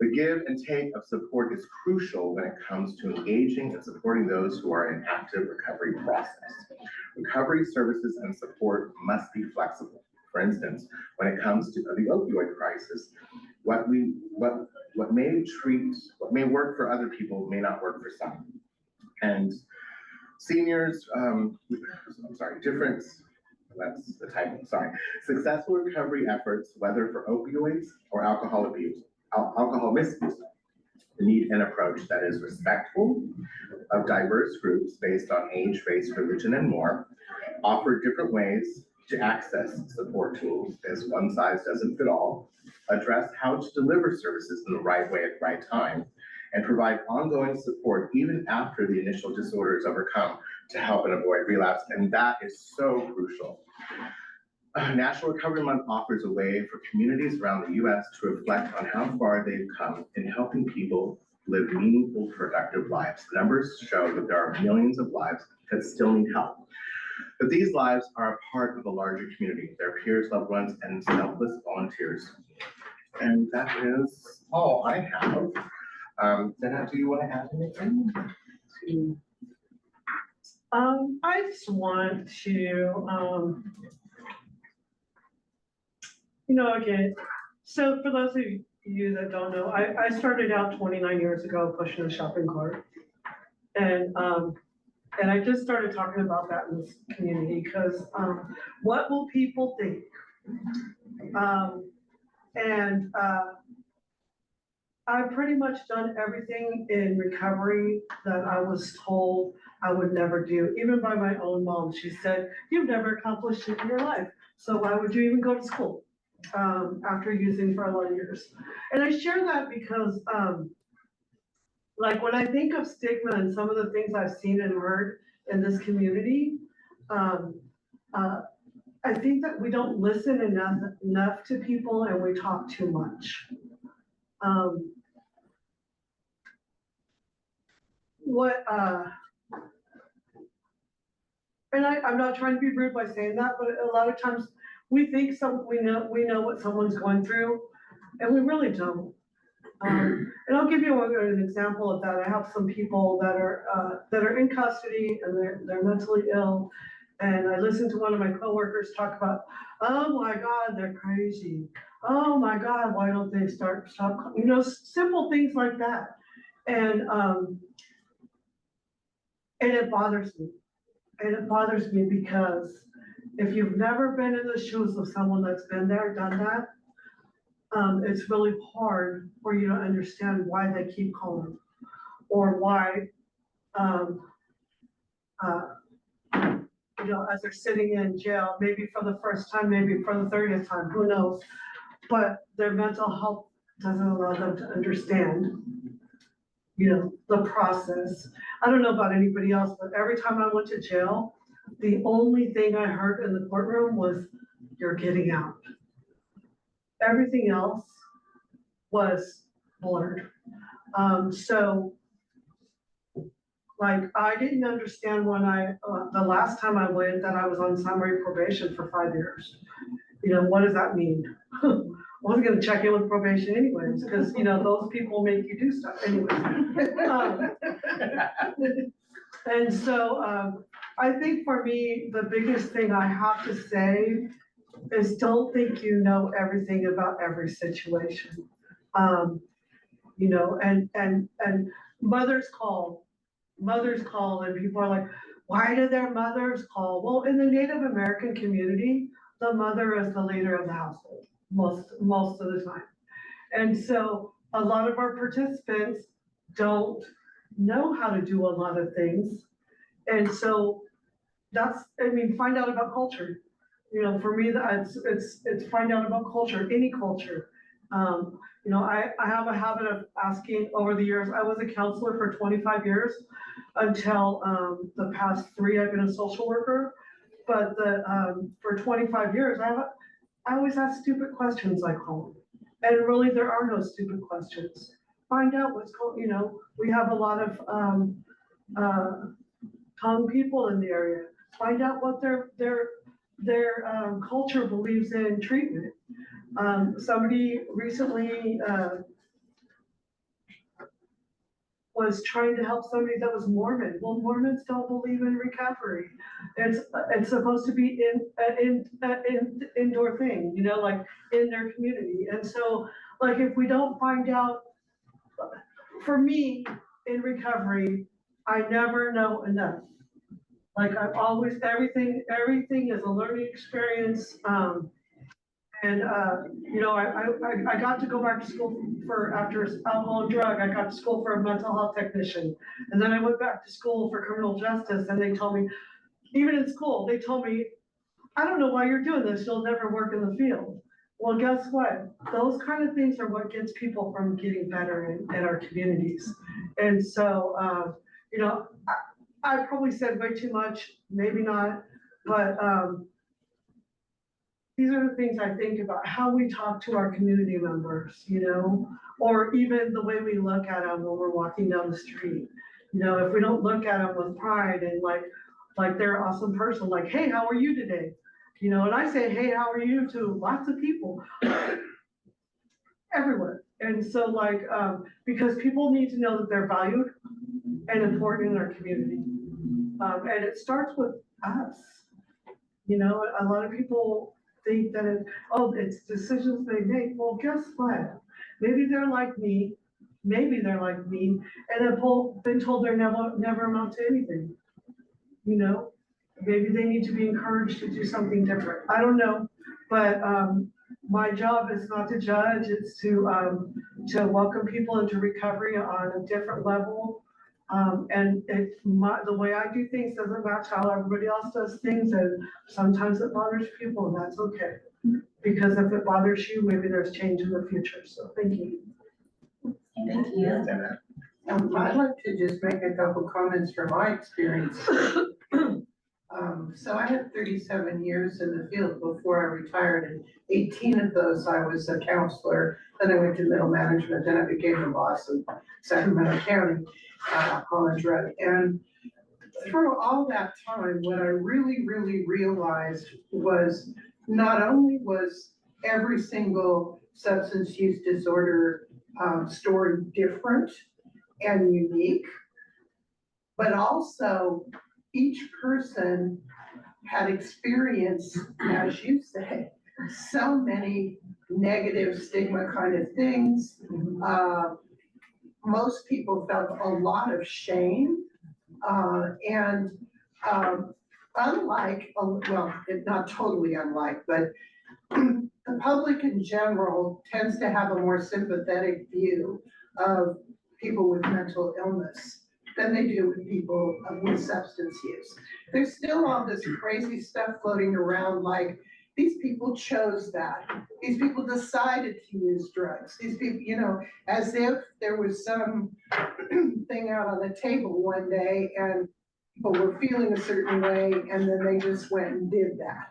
The give and take of support is crucial when it comes to engaging and supporting those who are in active recovery process. Recovery services and support must be flexible. For instance, when it comes to the opioid crisis, what may work for other people may not work for some. And seniors, that's the title, sorry. Successful recovery efforts, whether for opioids or alcohol misuse, need an approach that is respectful of diverse groups based on age, race, religion, and more, offer different ways to access support tools, as one size doesn't fit all, address how to deliver services in the right way at the right time, and provide ongoing support even after the initial disorder is overcome to help and avoid relapse. And that is so crucial. National Recovery Month offers a way for communities around the U.S. to reflect on how far they've come in helping people live meaningful, productive lives. The numbers show that there are millions of lives that still need help. But these lives are a part of a larger community, their peers, loved ones, and selfless volunteers. And that is all I have. Dana, do you want to add anything? I just want to, again, so for those of you that don't know, I started out 29 years ago pushing a shopping cart. And I just started talking about that in this community because what will people think? I've pretty much done everything in recovery that I was told I would never do, even by my own mom. She said, "You've never accomplished it in your life, so why would you even go to school?" After using for a lot of years. And I share that because like when I think of stigma and some of the things I've seen and heard in this community, I think that we don't listen enough to people and we talk too much. And I'm not trying to be rude by saying that, but a lot of times we think we know what someone's going through, and we really don't. And I'll give you an example of that. I have some people that are in custody and they're mentally ill, and I listened to one of my coworkers talk about, "Oh my God, they're crazy. Oh my God, why don't they stop? Simple things like that." And it bothers me. And it bothers me because if you've never been in the shoes of someone that's been there, done that, it's really hard for you to understand why they keep calling or why, as they're sitting in jail, maybe for the first time, maybe for the 30th time, who knows? But their mental health doesn't allow them to understand, the process. I don't know about anybody else, but every time I went to jail, the only thing I heard in the courtroom was, "You're getting out." Everything else was blurred. So like I didn't understand when the last time I went that I was on summary probation for 5 years. What does that mean? I wasn't gonna check in with probation anyways, because those people make you do stuff anyway. And so I think for me, the biggest thing I have to say is don't think you know everything about every situation. And mothers call and people are like, "Why do their mothers call?" Well, in the Native American community, the mother is the leader of the household most of the time. And so a lot of our participants don't know how to do a lot of things. And so find out about culture. you know, for me, it's find out about culture, any culture. You know, I have a habit of asking over the years. I was a counselor for 25 years until the past 3, I've been a social worker. But for 25 years, I always ask stupid questions like home. And really, there are no stupid questions. Find out what's going, you know, we have a lot of Hmong people in the area. Find out what their culture believes in treatment. Somebody recently was trying to help somebody that was Mormon. Well, Mormons don't believe in recovery. It's supposed to be in indoor thing, you know, like in their community. And so, like, if we don't find out, for me in recovery, I never know enough. Like, I've always, everything is a learning experience. You know, I got to go back to school after alcohol and drug, I got to school for a mental health technician. And then I went back to school for criminal justice, and they told me, even in school, they told me, I don't know why you're doing this, you'll never work in the field. Well, guess what? Those kind of things are what gets people from getting better in our communities. And so, you know, I probably said way too much, maybe not, but these are the things I think about, how we talk to our community members, you know, or even the way we look at them when we're walking down the street. You know, if we don't look at them with pride and like they're an awesome person, like, hey, how are you today? You know, and I say, hey, how are you to lots of people everywhere. And so like, because people need to know that they're valued and important in our community. And it starts with us. You know, a lot of people think that it's decisions they make. Well, guess what? Maybe they're like me, and have been told they're never amount to anything. You know, maybe they need to be encouraged to do something different. I don't know, but my job is not to judge. It's to welcome people into recovery on a different level. And the way I do things doesn't match how everybody else does things, and sometimes it bothers people, and that's okay. Because if it bothers you, maybe there's change in the future, so thank you. Thank you. I'd like to just make a couple comments from my experience. So I had 37 years in the field before I retired, and 18 of those I was a counselor. Then I went to middle management, then I became the boss of Sacramento County, College Road. And through all that time, what I really, really realized was not only was every single substance use disorder story different and unique, but also each person had experienced, as you say, so many negative stigma kind of things. Most people felt a lot of shame. And unlike, well, not totally unlike, but the public in general tends to have a more sympathetic view of people with mental illness than they do with people with substance use. There's still all this crazy stuff floating around, like these people chose that. These people decided to use drugs. These people, you know, as if there was some thing out on the table one day and people were feeling a certain way and then they just went and did that.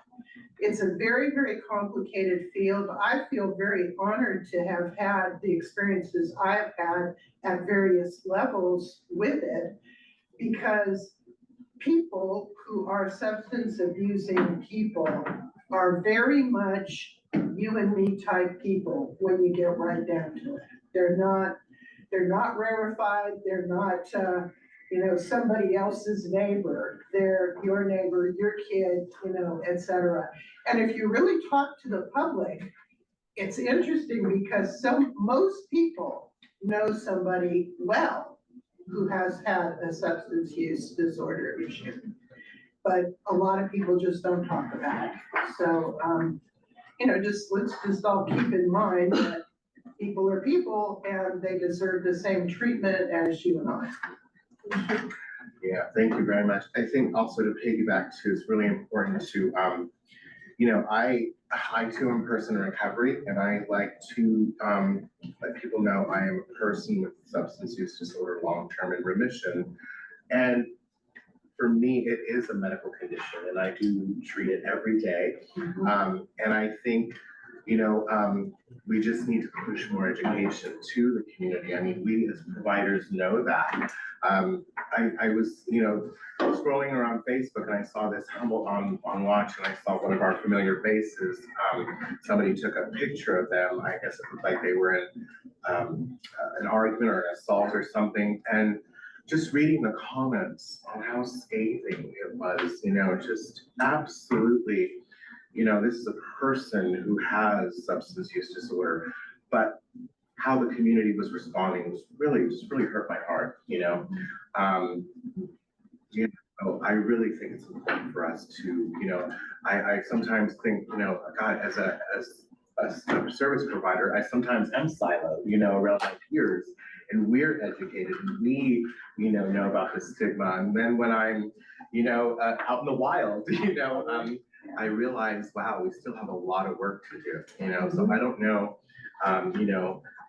It's a very, very complicated field. I feel very honored to have had the experiences I've had at various levels with it, because people who are substance abusing people are very much you and me type people when you get right down to it. They're not rarefied. They're not, you know, somebody else's neighbor. They're your neighbor, your kid, you know, etc. And if you really talk to the public, it's interesting because most people know somebody well who has had a substance use disorder issue, but a lot of people just don't talk about it. So, you know, let's just all keep in mind that people are people and they deserve the same treatment as you and I. Yeah, thank you very much. I think also to piggyback too, it's really important to, I too am a person in recovery, and I like to let people know I am a person with substance use disorder, long-term in remission. And for me, it is a medical condition, and I do treat it every day. And I think, we just need to push more education to the community. I mean, we as providers know that. I was, scrolling around Facebook and I saw this Humboldt on watch, and I saw one of our familiar faces. Somebody took a picture of them. I guess it looked like they were in an argument or an assault or something. And just reading the comments on how scathing it was, just absolutely, this is a person who has substance use disorder, but how the community was responding was really hurt my heart, I really think it's important for us to, I sometimes think, God, as a service provider, I sometimes am siloed, around my peers, and we're educated, and we, know about the stigma. And then when I'm, out in the wild, I realize, wow, we still have a lot of work to do, so I don't know,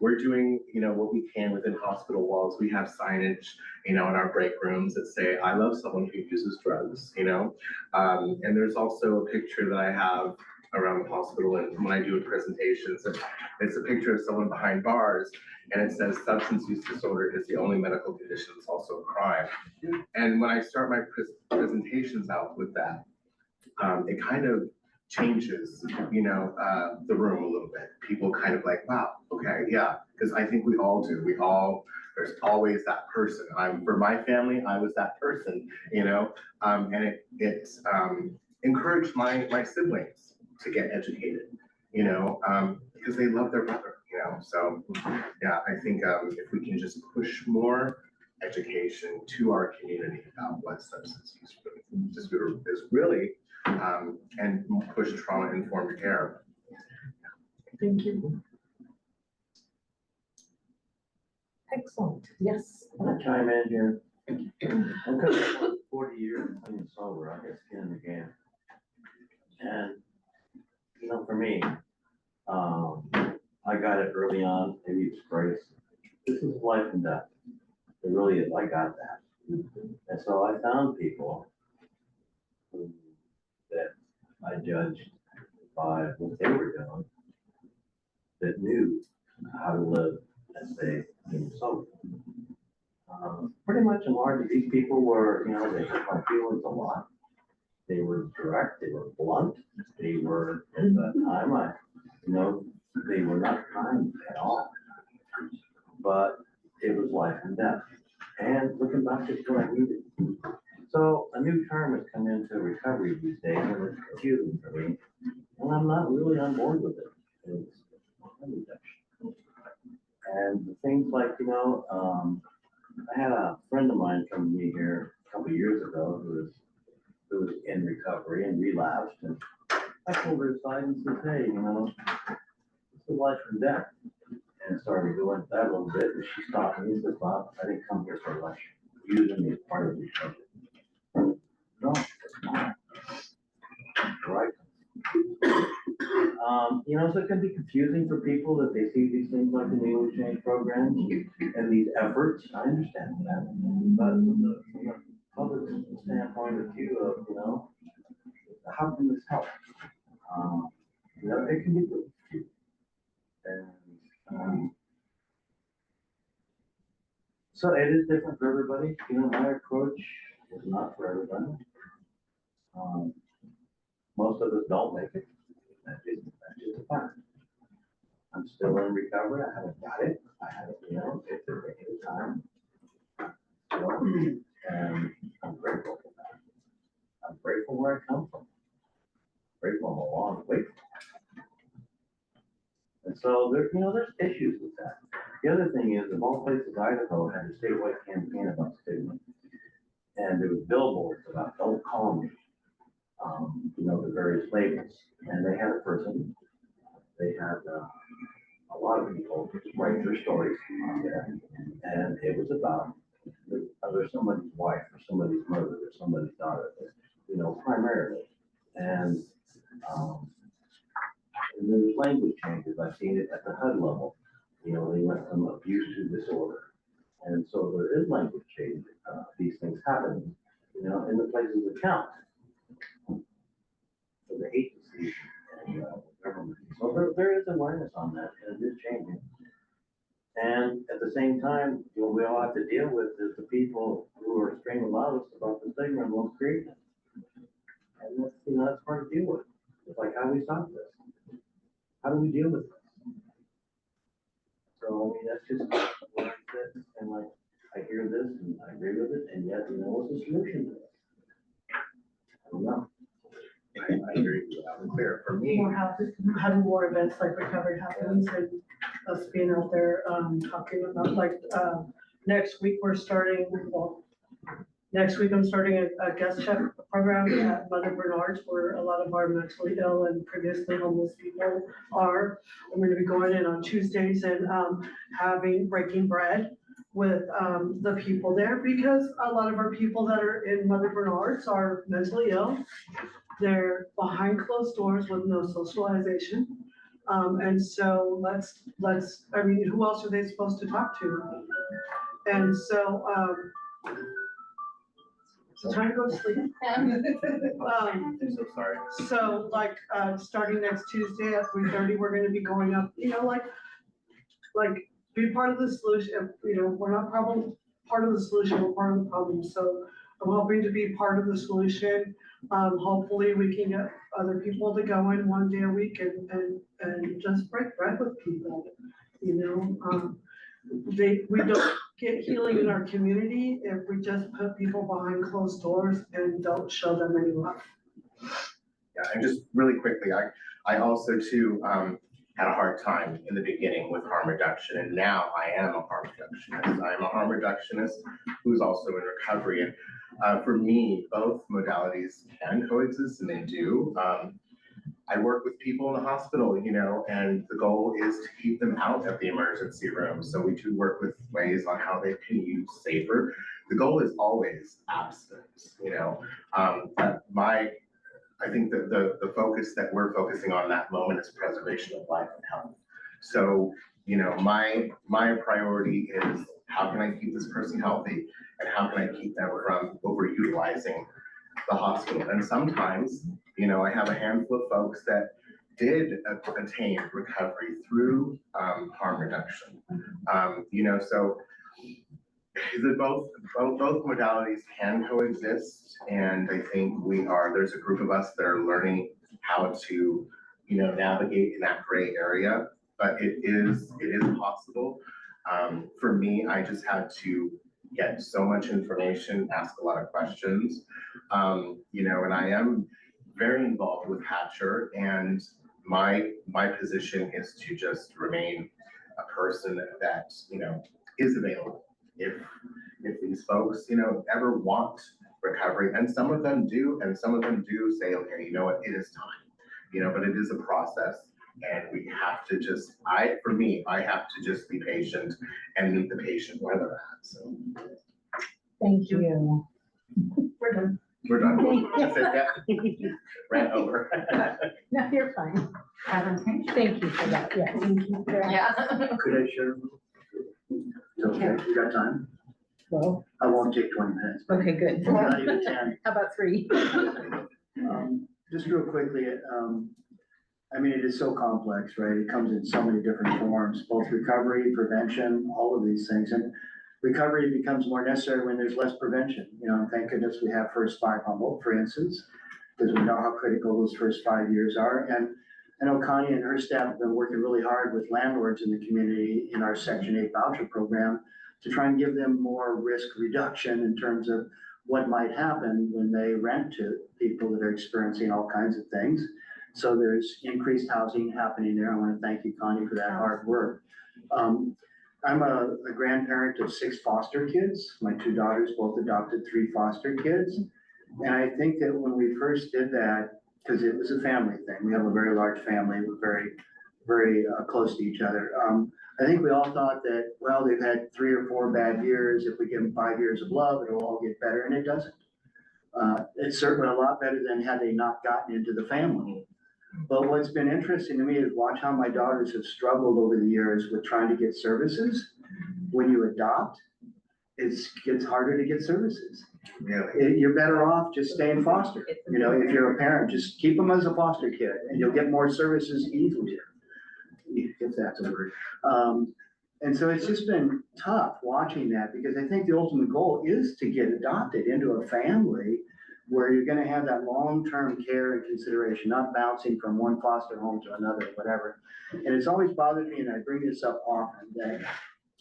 we're doing, what we can within hospital walls. We have signage, in our break rooms that say, I love someone who uses drugs, and there's also a picture that I have around the hospital, and when I do presentations, it's a picture of someone behind bars, and it says substance use disorder is the only medical condition that's also a crime. And when I start my presentations out with that, it kind of changes, the room a little bit. People kind of like, wow, okay, yeah, because I think we all do. There's always that person. For my family, I was that person, and it encouraged my siblings to get educated, because they love their brother, So, yeah, I think if we can just push more education to our community about what substance use disorder is really, and push trauma-informed care. Thank you. Excellent, yes. I'll chime in here. I'm coming up 40 years clean and sober, I got skin in the game. And, for me, I got it early on, maybe it's grace. This is life and death. It really is, I got that. And so I found people that I judged by what they were doing that knew how to live as they came sober. Pretty much in large, these people were, they hurt my feelings a lot. They were direct, they were blunt, they were, at that time, they were not kind at all. But it was life and death. And looking back, it's what I needed. So a new term has come into recovery these days, and it's confusing for me. And I'm not really on board with it. It's harm reduction. And the things like, I had a friend of mine come to me here a couple of years ago who was in recovery and relapsed. And I pulled her aside and said, hey, it's a life and death. And started going that a little bit, and she stopped me and said, Bob, I didn't come here for election. Using me as part of the recovery. No, it's not. Right. So it can be confusing for people that they see these things like the new exchange programs and these efforts. I understand that. But from the public standpoint of view of, how can this help? It can be good. And so it is different for everybody. My approach is not for everybody. Most of us don't make it. That's just a fact. I'm still in recovery. I haven't got it. I haven't, it's a day at a time. And I'm grateful for that. I'm grateful where I come from. Grateful I'm a long way from that. And so there's issues with that. The other thing is, of all places, Idaho had a statewide campaign about stigma. And there was billboards about don't call me. The various labels. And they had a person, they had a lot of people write their stories on there. And it was about either somebody's wife or somebody's mother or somebody's daughter, primarily. And And there's language changes. I've seen it at the HUD level. You know, they went from abuse to disorder. And so there is language change, these things happen, you know, in the places that count. For the agencies and government. So there is awareness on that, and it is changing. And at the same time, what we all have to deal with is the people who are screaming loudest about the stigma and won't create it. And that's, you know, that's hard to deal with. It's like, how do we stop this? How do we deal with this? So, I mean, that's just what I said, and like, I hear this and I agree with it, and yet, you know, what's the solution to this? I don't know. I agree with that, and clear. For me, More houses, having more events like Recovery Happens and us being out there, talking about like, next week we're starting, well, next week I'm starting a guest check program at Mother Bernard's where a lot of our mentally ill and previously homeless people are. I'm gonna be going in on Tuesdays and, breaking bread with, the people there because a lot of our people that are in Mother Bernard's are mentally ill. They're behind closed doors with no socialization. And so I mean, who else are they supposed to talk to? And so, so time to go to sleep. I'm so sorry. So like, starting next Tuesday at 3:30, we're gonna be going up, you know, like be part of the solution, you know, we're not part of the solution, we're part of the problem. So I'm hoping to be part of the solution. Hopefully we can get other people to go in one day a week and just break bread with people, you know? We don't get healing in our community if we just put people behind closed doors and don't show them any love. yeah, and just really quickly, I also too, had a hard time in the beginning with harm reduction, and now I am a harm reductionist. I'm a harm reductionist who's also in recovery. And for me, both modalities can coexist, and they do. I work with people in the hospital, you know, and the goal is to keep them out of the emergency room. So we do work with ways on how they can use safer. The goal is always abstinence, you know. I think that the focus that we're focusing on in that moment is preservation of life and health. So, you know, my priority is how can I keep this person healthy and how can I keep them from overutilizing the hospital? And sometimes, you know, I have a handful of folks that did attain recovery through harm reduction. You know, so both modalities can coexist, and I think there's a group of us that are learning how to, you know, navigate in that gray area, but it is possible. For me, I just had to get so much information, ask a lot of questions, you know, and I am very involved with Hatcher, and my position is to just remain a person that, you know, is available. If these folks, you know, ever want recovery, and some of them do, and some of them do say, okay, you know what, it is time, you know, but it is a process, and we have to just, for me, I have to just be patient and meet the patient where they're at, so. Thank you. We're done. We're done. That's it, yeah. Ran over. No, you're fine. Thank you for that, yeah. Thank you. Yeah. Could I share? Okay, you got time? Well, I won't take 20 minutes. okay, good. Not even 10. How about 3? Just real quickly, I mean, it is so complex, right? It comes in so many different forms, both recovery, prevention, all of these things. And recovery becomes more necessary when there's less prevention. You know, and thank goodness we have First 5 Humboldt, for instance, because we know how critical those first 5 years are. And I know Connie and her staff have been working really hard with landlords in the community in our Section 8 voucher program to try and give them more risk reduction in terms of what might happen when they rent to people that are experiencing all kinds of things. So there's increased housing happening there. I want to thank you, Connie, for that hard work. I'm a grandparent of 6 foster kids. My 2 daughters both adopted 3 foster kids. And I think that when we first did that, because it was a family thing, we have a very large family, we're very, very close to each other. I think we all thought that, well, they've had 3 or 4 bad years. If we give them 5 years of love, it'll all get better, and it doesn't. It's certainly a lot better than had they not gotten into the family. But what's been interesting to me is watch how my daughters have struggled over the years with trying to get services. When you adopt, it gets harder to get services. You're better off just staying foster. You know, if you're a parent, just keep them as a foster kid and you'll get more services easier, if that's a word. And so it's just been tough watching that, because I think the ultimate goal is to get adopted into a family where you're gonna have that long-term care and consideration, not bouncing from one foster home to another, whatever. And it's always bothered me, and I bring this up often, that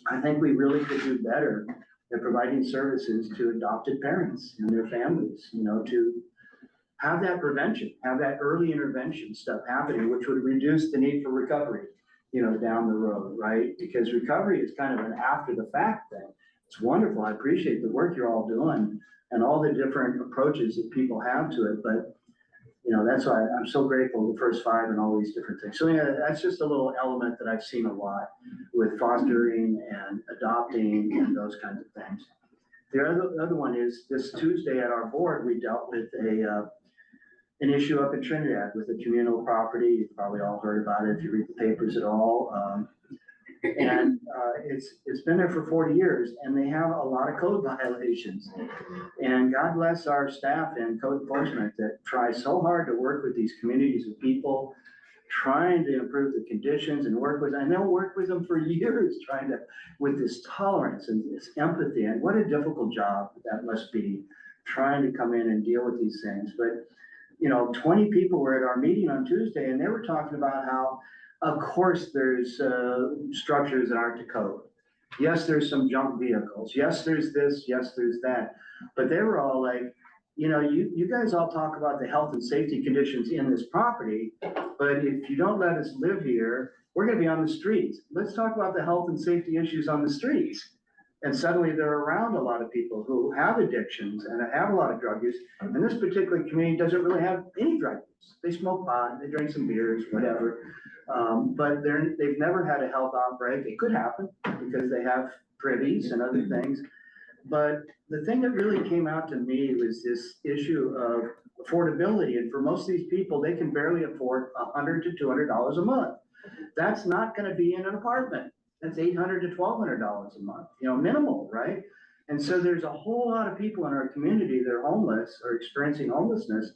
I think we really could do better at providing services to adopted parents and their families, you know, to have that prevention, have that early intervention stuff happening, which would reduce the need for recovery, you know, down the road, right? Because recovery is kind of an after the fact thing. It's wonderful. I appreciate the work you're all doing and all the different approaches that people have to it. But, you know, that's why I'm so grateful, the first 5 and all these different things. So yeah, that's just a little element that I've seen a lot with fostering and adopting and those kinds of things. The other one is this Tuesday at our board, we dealt with an issue up in Trinidad with a communal property. You've probably all heard about it if you read the papers at all. It's been there for 40 years and they have a lot of code violations. And God bless our staff and code enforcement that try so hard to work with these communities of people, trying to improve the conditions and work with, and they'll work with them for years, trying to, with this tolerance and this empathy. And what a difficult job that must be, trying to come in and deal with these things. But, you know, 20 people were at our meeting on Tuesday and they were talking about how, of course, there's structures that aren't to code. Yes, there's some junk vehicles. Yes, there's this. Yes, there's that. But they were all like, you know, you guys all talk about the health and safety conditions in this property, but if you don't let us live here, we're gonna be on the streets. Let's talk about the health and safety issues on the streets. And suddenly they're around a lot of people who have addictions and have a lot of drug use. And this particular community doesn't really have any drug use. They smoke pot, they drink some beers, whatever. But they've never had a health outbreak. It could happen because they have privies and other things. But the thing that really came out to me was this issue of affordability. And for most of these people, they can barely afford $100 to $200 a month. That's not gonna be in an apartment. That's $800 to $1,200 a month, you know, minimal, right? And so there's a whole lot of people in our community that are homeless or experiencing homelessness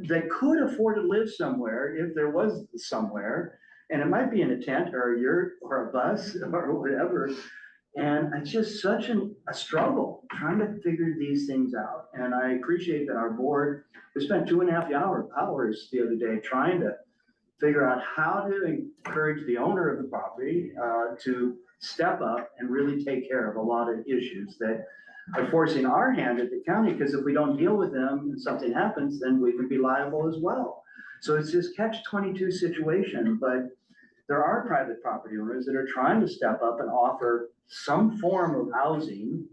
that could afford to live somewhere if there was somewhere. And it might be in a tent or a yurt or a bus or whatever. And it's just such a struggle trying to figure these things out. And I appreciate that our board, we spent 2.5 hours the other day trying to figure out how to encourage the owner of the property to step up and really take care of a lot of issues that are forcing our hand at the county, because if we don't deal with them and something happens, then we could be liable as well. So it's this catch-22 situation, but there are private property owners that are trying to step up and offer some form of housing,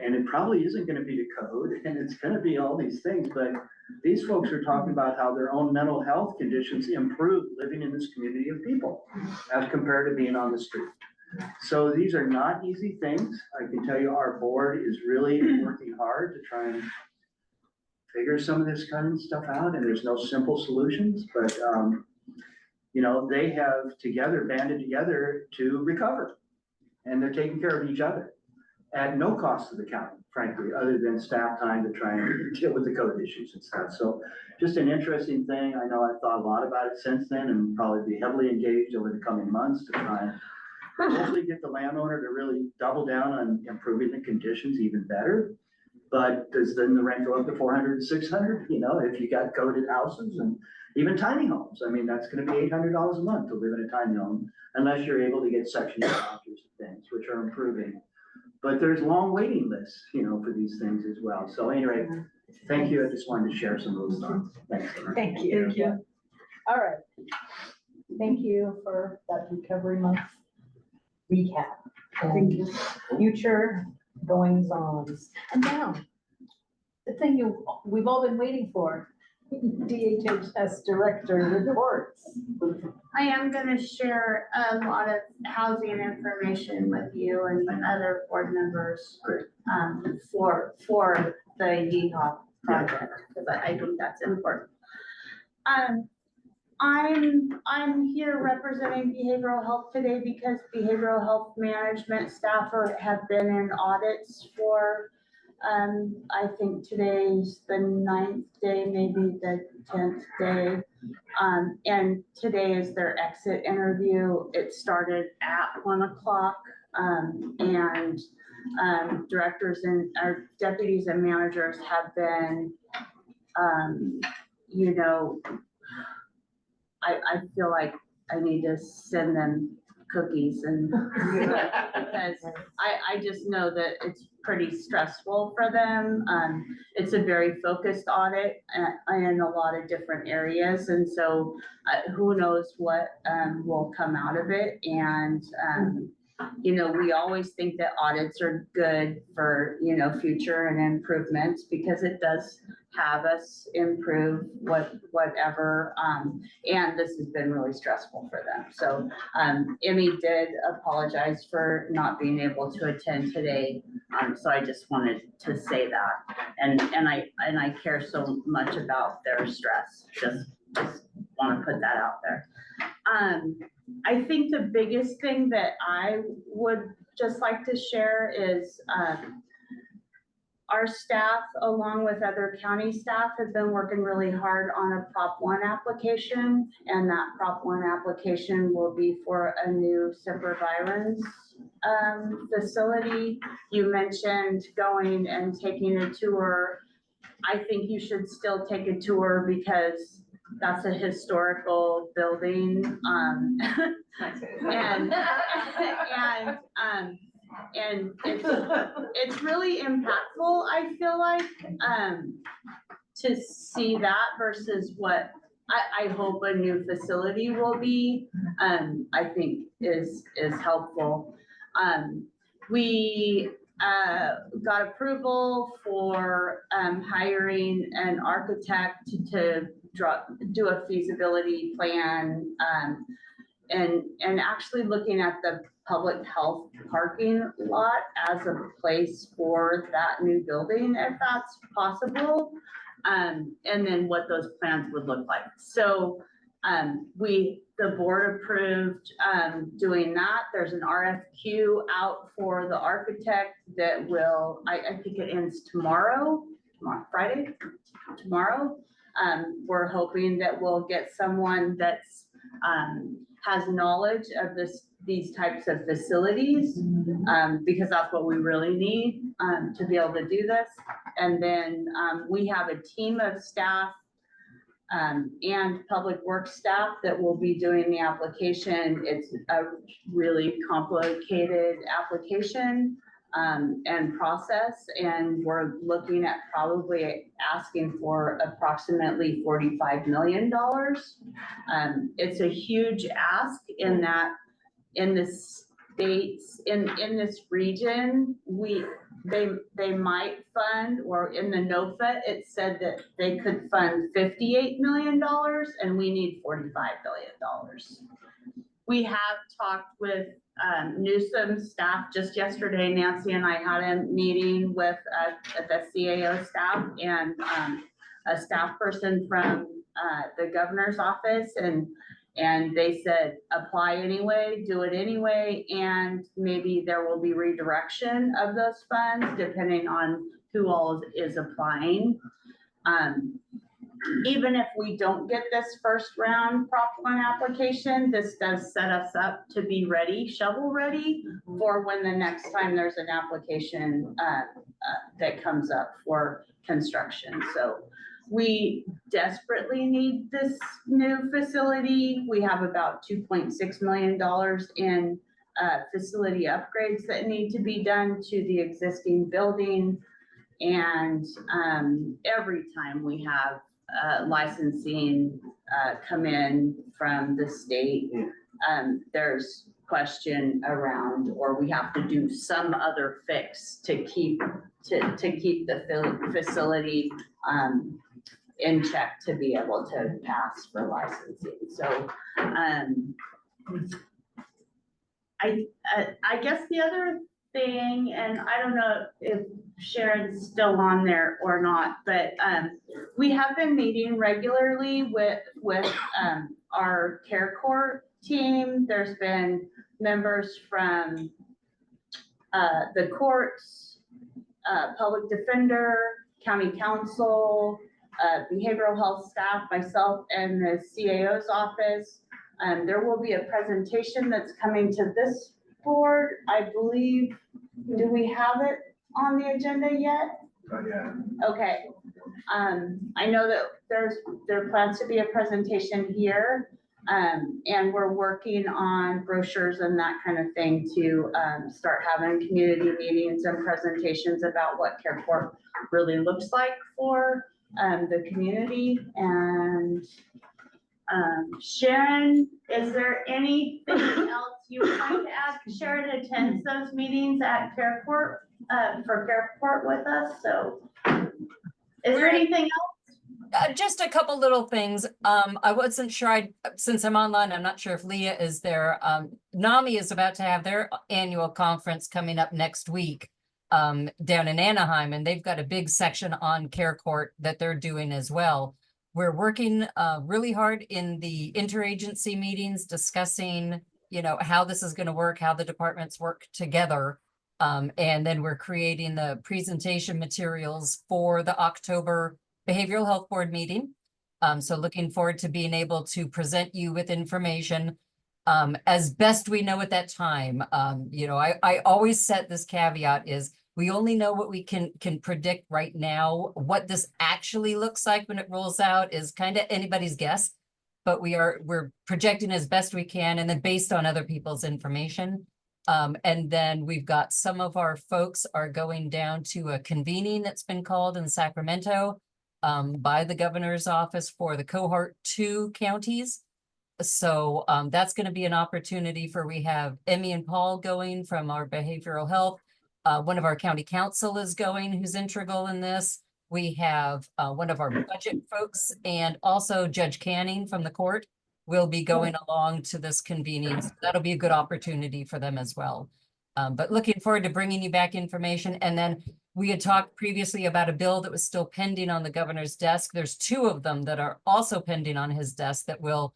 and it probably isn't gonna be the code, and it's gonna be all these things, but these folks are talking about how their own mental health conditions improve living in this community of people as compared to being on the street. So these are not easy things. I can tell you our board is really working hard to try and figure some of this kind of stuff out, and there's no simple solutions, but you know, they have together banded together to recover, and they're taking care of each other at no cost to the county, frankly, other than staff time to try and deal with the code issues and stuff. So just an interesting thing. I know I've thought a lot about it since then and probably be heavily engaged over the coming months to try and hopefully get the landowner to really double down on improving the conditions even better. But does then the rent go up to 400 and 600, you know, if you got coded houses and even tiny homes? I mean, that's gonna be $800 a month to live in a tiny home, unless you're able to get Section 8 vouchers and things, which are improving. But there's long waiting lists, you know, for these things as well. So anyway, thank you. I just wanted to share some of those thoughts. Thanks. Thank you. Thank you. All right. Thank you for that Recovery Month recap. Thank you. Future goings-ons. And now, the thing we've all been waiting for, DHHS Director reports. I am gonna share a lot of housing information with you and other board members. For the YEHA project, because I think that's important. I'm here representing behavioral health today because behavioral health management staff have been in audits for, I think today's the 9th day, maybe the 10th day. And today is their exit interview. It started at 1 o'clock. And directors and our deputies and managers have been, you know, I feel like I need to send them cookies and because I just know that it's pretty stressful for them. It's a very focused audit in a lot of different areas. And so who knows what will come out of it. And you know, we always think that audits are good for, you know, future and improvements because it does have us improve whatever. And this has been really stressful for them. So Emmy did apologize for not being able to attend today. So I just wanted to say that. And I care so much about their stress. Just want to put that out there. I think the biggest thing that I would just like to share is our staff, along with other county staff, have been working really hard on a Prop 1 application, and that Prop 1 application will be for a new supervisors facility. You mentioned going and taking a tour. I think you should still take a tour because that's a historical building, and it's really impactful, I feel like, to see that versus what I hope a new facility will be, I think is helpful. We got approval for hiring an architect to do a feasibility plan, and actually looking at the public health parking lot as a place for that new building, if that's possible, and then what those plans would look like. So the board approved doing that. There's an RFQ out for the architect that will, I think it ends tomorrow, Friday, tomorrow. We're hoping that we'll get someone that's has knowledge of these types of facilities, because that's what we really need to be able to do this. And then we have a team of staff and public works staff that will be doing the application. It's a really complicated application and process, and we're looking at probably asking for approximately $45 million. It's a huge ask in that in the states, in this region, they might fund, or in the NOFA, it said that they could fund $58 million and we need $45 billion. We have talked with Newsom staff just yesterday. Nancy and I had a meeting with the CAO staff and a staff person from the governor's office, and they said, apply anyway, do it anyway, and maybe there will be redirection of those funds depending on who all is applying. Even if we don't get this first round Prop 1 application, this does set us up to be ready, shovel ready, for when the next time there's an application that comes up for construction. So we desperately need this new facility. We have about $2.6 million in facility upgrades that need to be done to the existing building. And every time we have licensing come in from the state, there's question around, or we have to do some other fix to keep the facility in check to be able to pass for licensing. So I guess the other thing, and I don't know if Sharon's still on there or not, but we have been meeting regularly with our care court team. There's been members from the courts, public defender, county council, behavioral health staff, myself, and the CAO's office. There will be a presentation that's coming to this board, I believe. Do we have it on the agenda yet? Not yet. Okay. I know that there plans to be a presentation here. And we're working on brochures and that kind of thing to start having community meetings and presentations about what care court really looks like for the community. And Sharon, is there anything else you would like to add? Sharon attends those meetings at care court, for care court with us, so. Is there anything else? Just a couple little things. I wasn't sure, since I'm online, I'm not sure if Leah is there. NAMI is about to have their annual conference coming up next week down in Anaheim, and they've got a big section on care court that they're doing as well. We're working really hard in the interagency meetings, discussing, how this is going to work, how the departments work together. And then we're creating the presentation materials for the October Behavioral Health Board meeting. So looking forward to being able to present you with information as best we know at that time. I always set this caveat is we only know what we can predict right now. What this actually looks like when it rolls out is kind of anybody's guess, but we're projecting as best we can, and then based on other people's information. And then we've got some of our folks are going down to a convening that's been called in Sacramento by the governor's office for the cohort 2 counties. So that's going to be an opportunity we have Emmy and Paul going from our behavioral health. One of our county council is going, who's integral in this. We have one of our budget folks, and also Judge Canning from the court will be going along to this convening. So that'll be a good opportunity for them as well. But looking forward to bringing you back information. And then we had talked previously about a bill that was still pending on the governor's desk. There's 2 of them that are also pending on his desk that will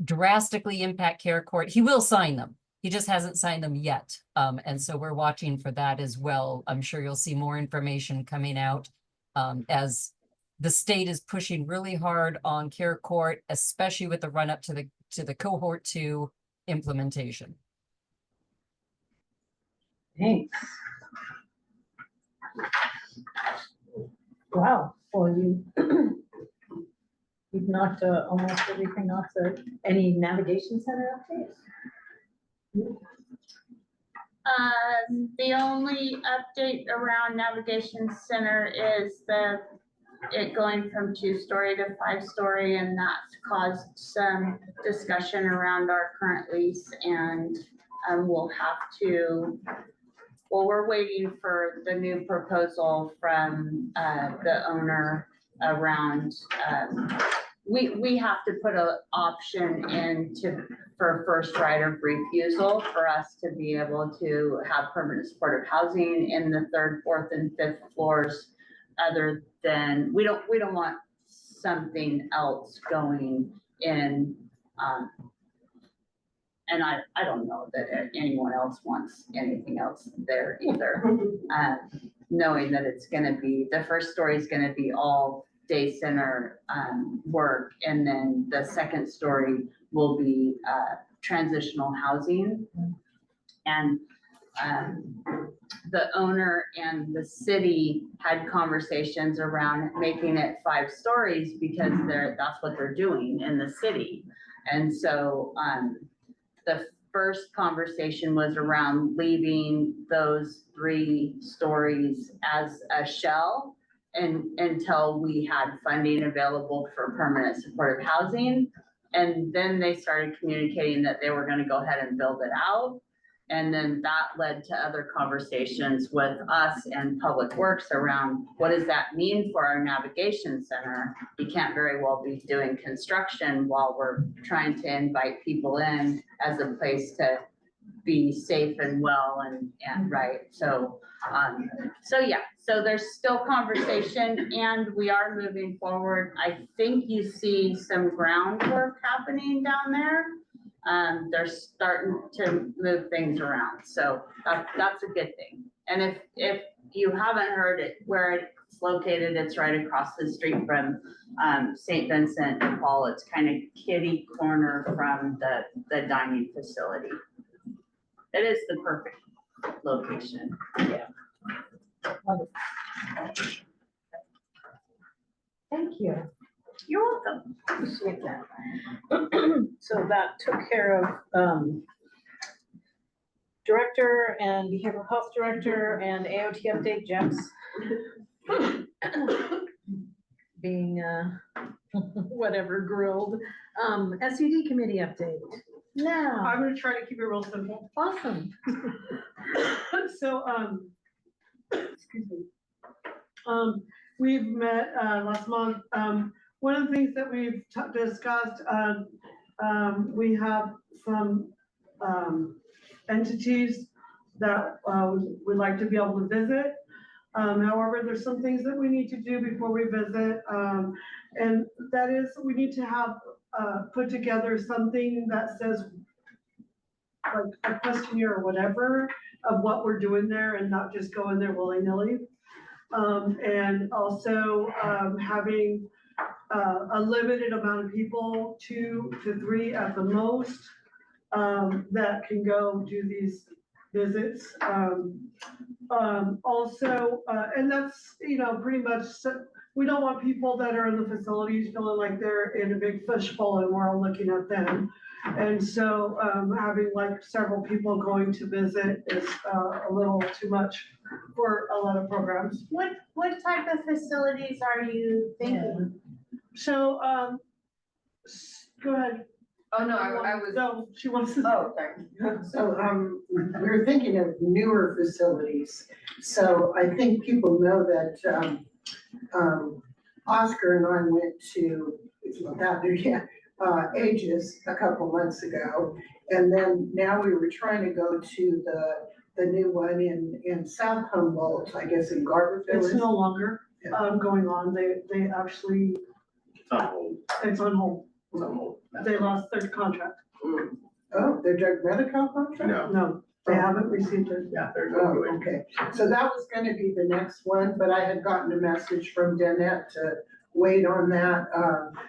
drastically impact care court. He will sign them. He just hasn't signed them yet. And so we're watching for that as well. I'm sure you'll see more information coming out as the state is pushing really hard on care court, especially with the run up to the cohort 2 implementation. Thanks. Wow, well, you've knocked almost everything off. Any navigation center updates? The only update around Navigation Center is it going from 2-story to 5-story, and that's caused some discussion around our current lease, and we're waiting for the new proposal from the owner around, we have to put an option in for first right of refusal for us to be able to have permanent supportive housing in the 3rd, 4th, and 5th floors. Other than, we don't want something else going in. And I don't know that anyone else wants anything else there either. Knowing that it's going to be, the first story is going to be all day center work, and then the 2nd story will be transitional housing. And the owner and the city had conversations around making it 5 stories because that's what they're doing in the city. And so the first conversation was around leaving those 3 stories as a shell until we had funding available for permanent supportive housing. And then they started communicating that they were going to go ahead and build it out. And then that led to other conversations with us and Public Works around what does that mean for our navigation center? You can't very well be doing construction while we're trying to invite people in as a place to be safe and well and right, so yeah, so there's still conversation and we are moving forward. I think you see some groundwork happening down there. They're starting to move things around, so that's a good thing. And if you haven't heard it, where it's located, it's right across the street from St. Vincent de Paul. It's kind of kitty corner from the dining facility. It is the perfect location. Yeah. Thank you. You're welcome. Appreciate that. So that took care of Director and Behavioral Health Director and AOT update, Jeff's being whatever grilled. SUD committee update. Now. I'm gonna try to keep it real simple. Awesome. So, excuse me. We've met, last month. One of the things that we've discussed, we have some, entities that, we'd like to be able to visit. However, there's some things that we need to do before we visit. And that is, we need to have, put together something that says, like a questionnaire or whatever of what we're doing there and not just go in there willy-nilly. And also, having, a limited amount of people, 2 to 3 at the most, that can go do these visits. Also, and that's, pretty much, we don't want people that are in the facilities feeling like they're in a big fishbowl and we're all looking at them. And so, having like several people going to visit is, a little too much for a lot of programs. What type of facilities are you thinking? So, go ahead. Oh, no, I was. No, she wants to. Oh, sorry. So, we're thinking of newer facilities. So I think people know that, Oscar and I went to, it's not that new yet, Aegis a couple months ago. And then now we were trying to go to the new one in South Humboldt, I guess in Garberville. It's no longer, going on. They actually, It's on hold. it's on hold. It's on hold. They lost their contract. Oh, their drug medical contract? No. No, they haven't received it. Yeah, they're Oh, going. okay. So that was gonna be the next one, but I had gotten a message from Danette to wait on that.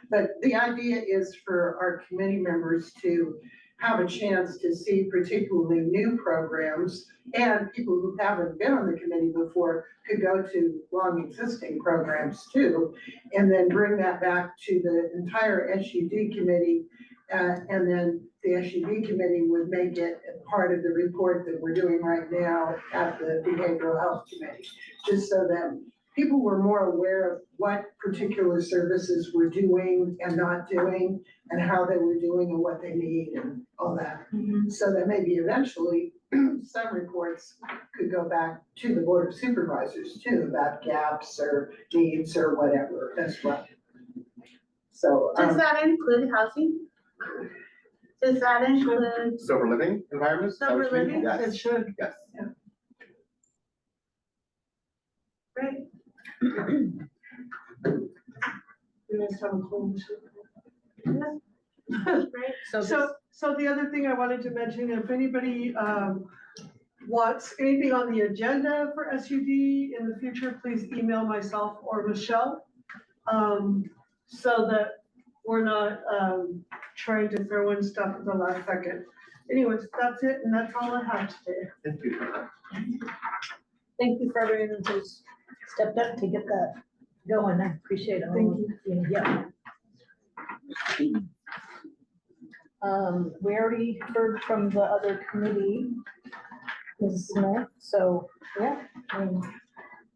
But the idea is for our committee members to have a chance to see particularly new programs, and people who haven't been on the committee before could go to long existing programs too, and then bring that back to the entire SUD committee. And then the SUD committee would make it a part of the report that we're doing right now at the Behavioral Health Committee, just so that people were more aware of what particular services we're doing and not doing, and how they were doing and what they need and all that. So that maybe eventually some reports could go back to the Board of Supervisors too, about gaps or needs or whatever as well. So. Does that include housing? Does that include? Sober living environments? Is that what Sober you mean? living, Yes. it should. Yes. Great. We must have a closed. Right, So the other thing I wanted to mention, if anybody wants anything on the agenda for SUD in the future, please email myself or Michelle. So that we're not trying to throw in stuff at the last second. Anyways, that's it, and that's all I have today. Thank you. Thank you for everyone who's stepped up to get that going. I appreciate it. Thank you. Yeah. We already heard from the other committee, Ms. Smith, so, yeah,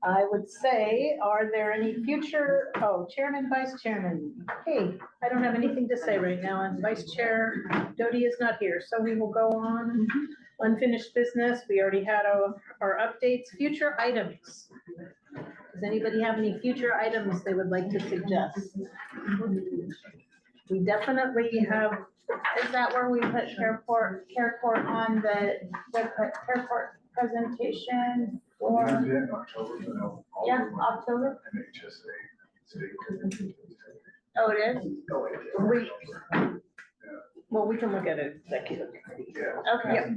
I would say, are there any future, Chairman, Vice Chairman? Hey, I don't have anything to say right now, and Vice Chair Doty is not here, so we will go on. Unfinished business, we already had our updates. Future items. Does anybody have any future items they would like to suggest? We definitely have Is that where we put care court on the care court presentation for? Yeah, October. Oh, it is? Well, we can look at it executive. Okay.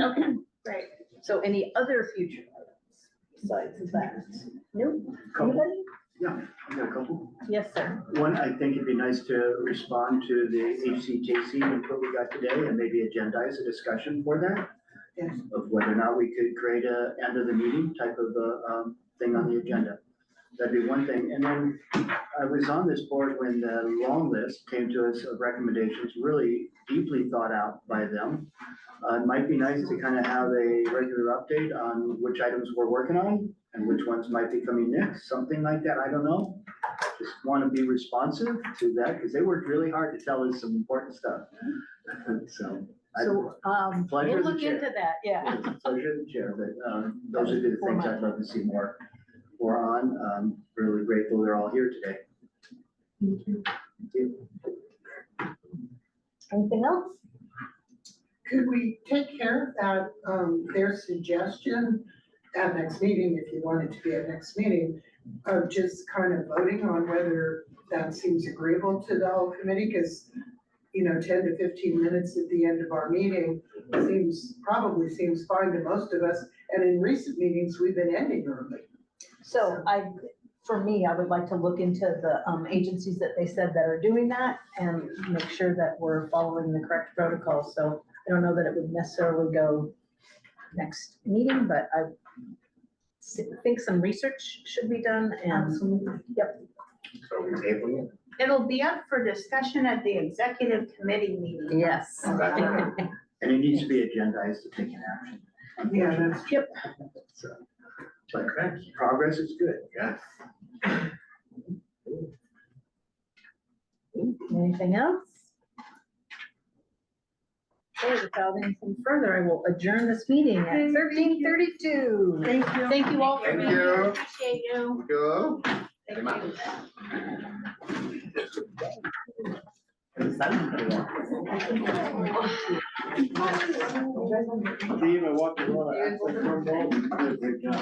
Okay, great. So any other future items besides that? Nope. Anybody? Yeah, I got a couple. Yes, sir. One, I think it'd be nice to respond to the HCTC input we got today and maybe agendize a discussion for that. Yes. Of whether or not we could create a end of the meeting type of thing on the agenda. That'd be one thing. And then I was on this board when the long list came to us of recommendations, really deeply thought out by them. It might be nice to kind of have a regular update on which items we're working on and which ones might be coming next, something like that. I don't know. Just want to be responsive to that because they worked really hard to tell us some important stuff. So. So, Pleasure we'll of the look chair. into that, yeah. Pleasure of the chair, but those would be the things I'd love to see more on. Really grateful they're all here today. Thank you. Thank you. Anything else? Could we take care of that, their suggestion at next meeting, if you want it to be at next meeting, of just kind of voting on whether that seems agreeable to the whole committee? Because, 10 to 15 minutes at the end of our meeting probably seems fine to most of us. And in recent meetings, we've been ending early. So for me, I would like to look into the agencies that they said that are doing that and make sure that we're following the correct protocol. So I don't know that it would necessarily go next meeting, but I think some research should be done and. Yep. So we tabling it? It'll be up for discussion at the executive committee meeting. Yes. And it needs to be agendized to take an action. Yeah, that's. Yep. So, but progress is good. Yes. Anything else? Okay, without anything further, I will adjourn this meeting at 13:32. Thank you. Thank you all for Thank being you. here. Appreciate you. Go. Thank you. Steve, I walked around. Great job.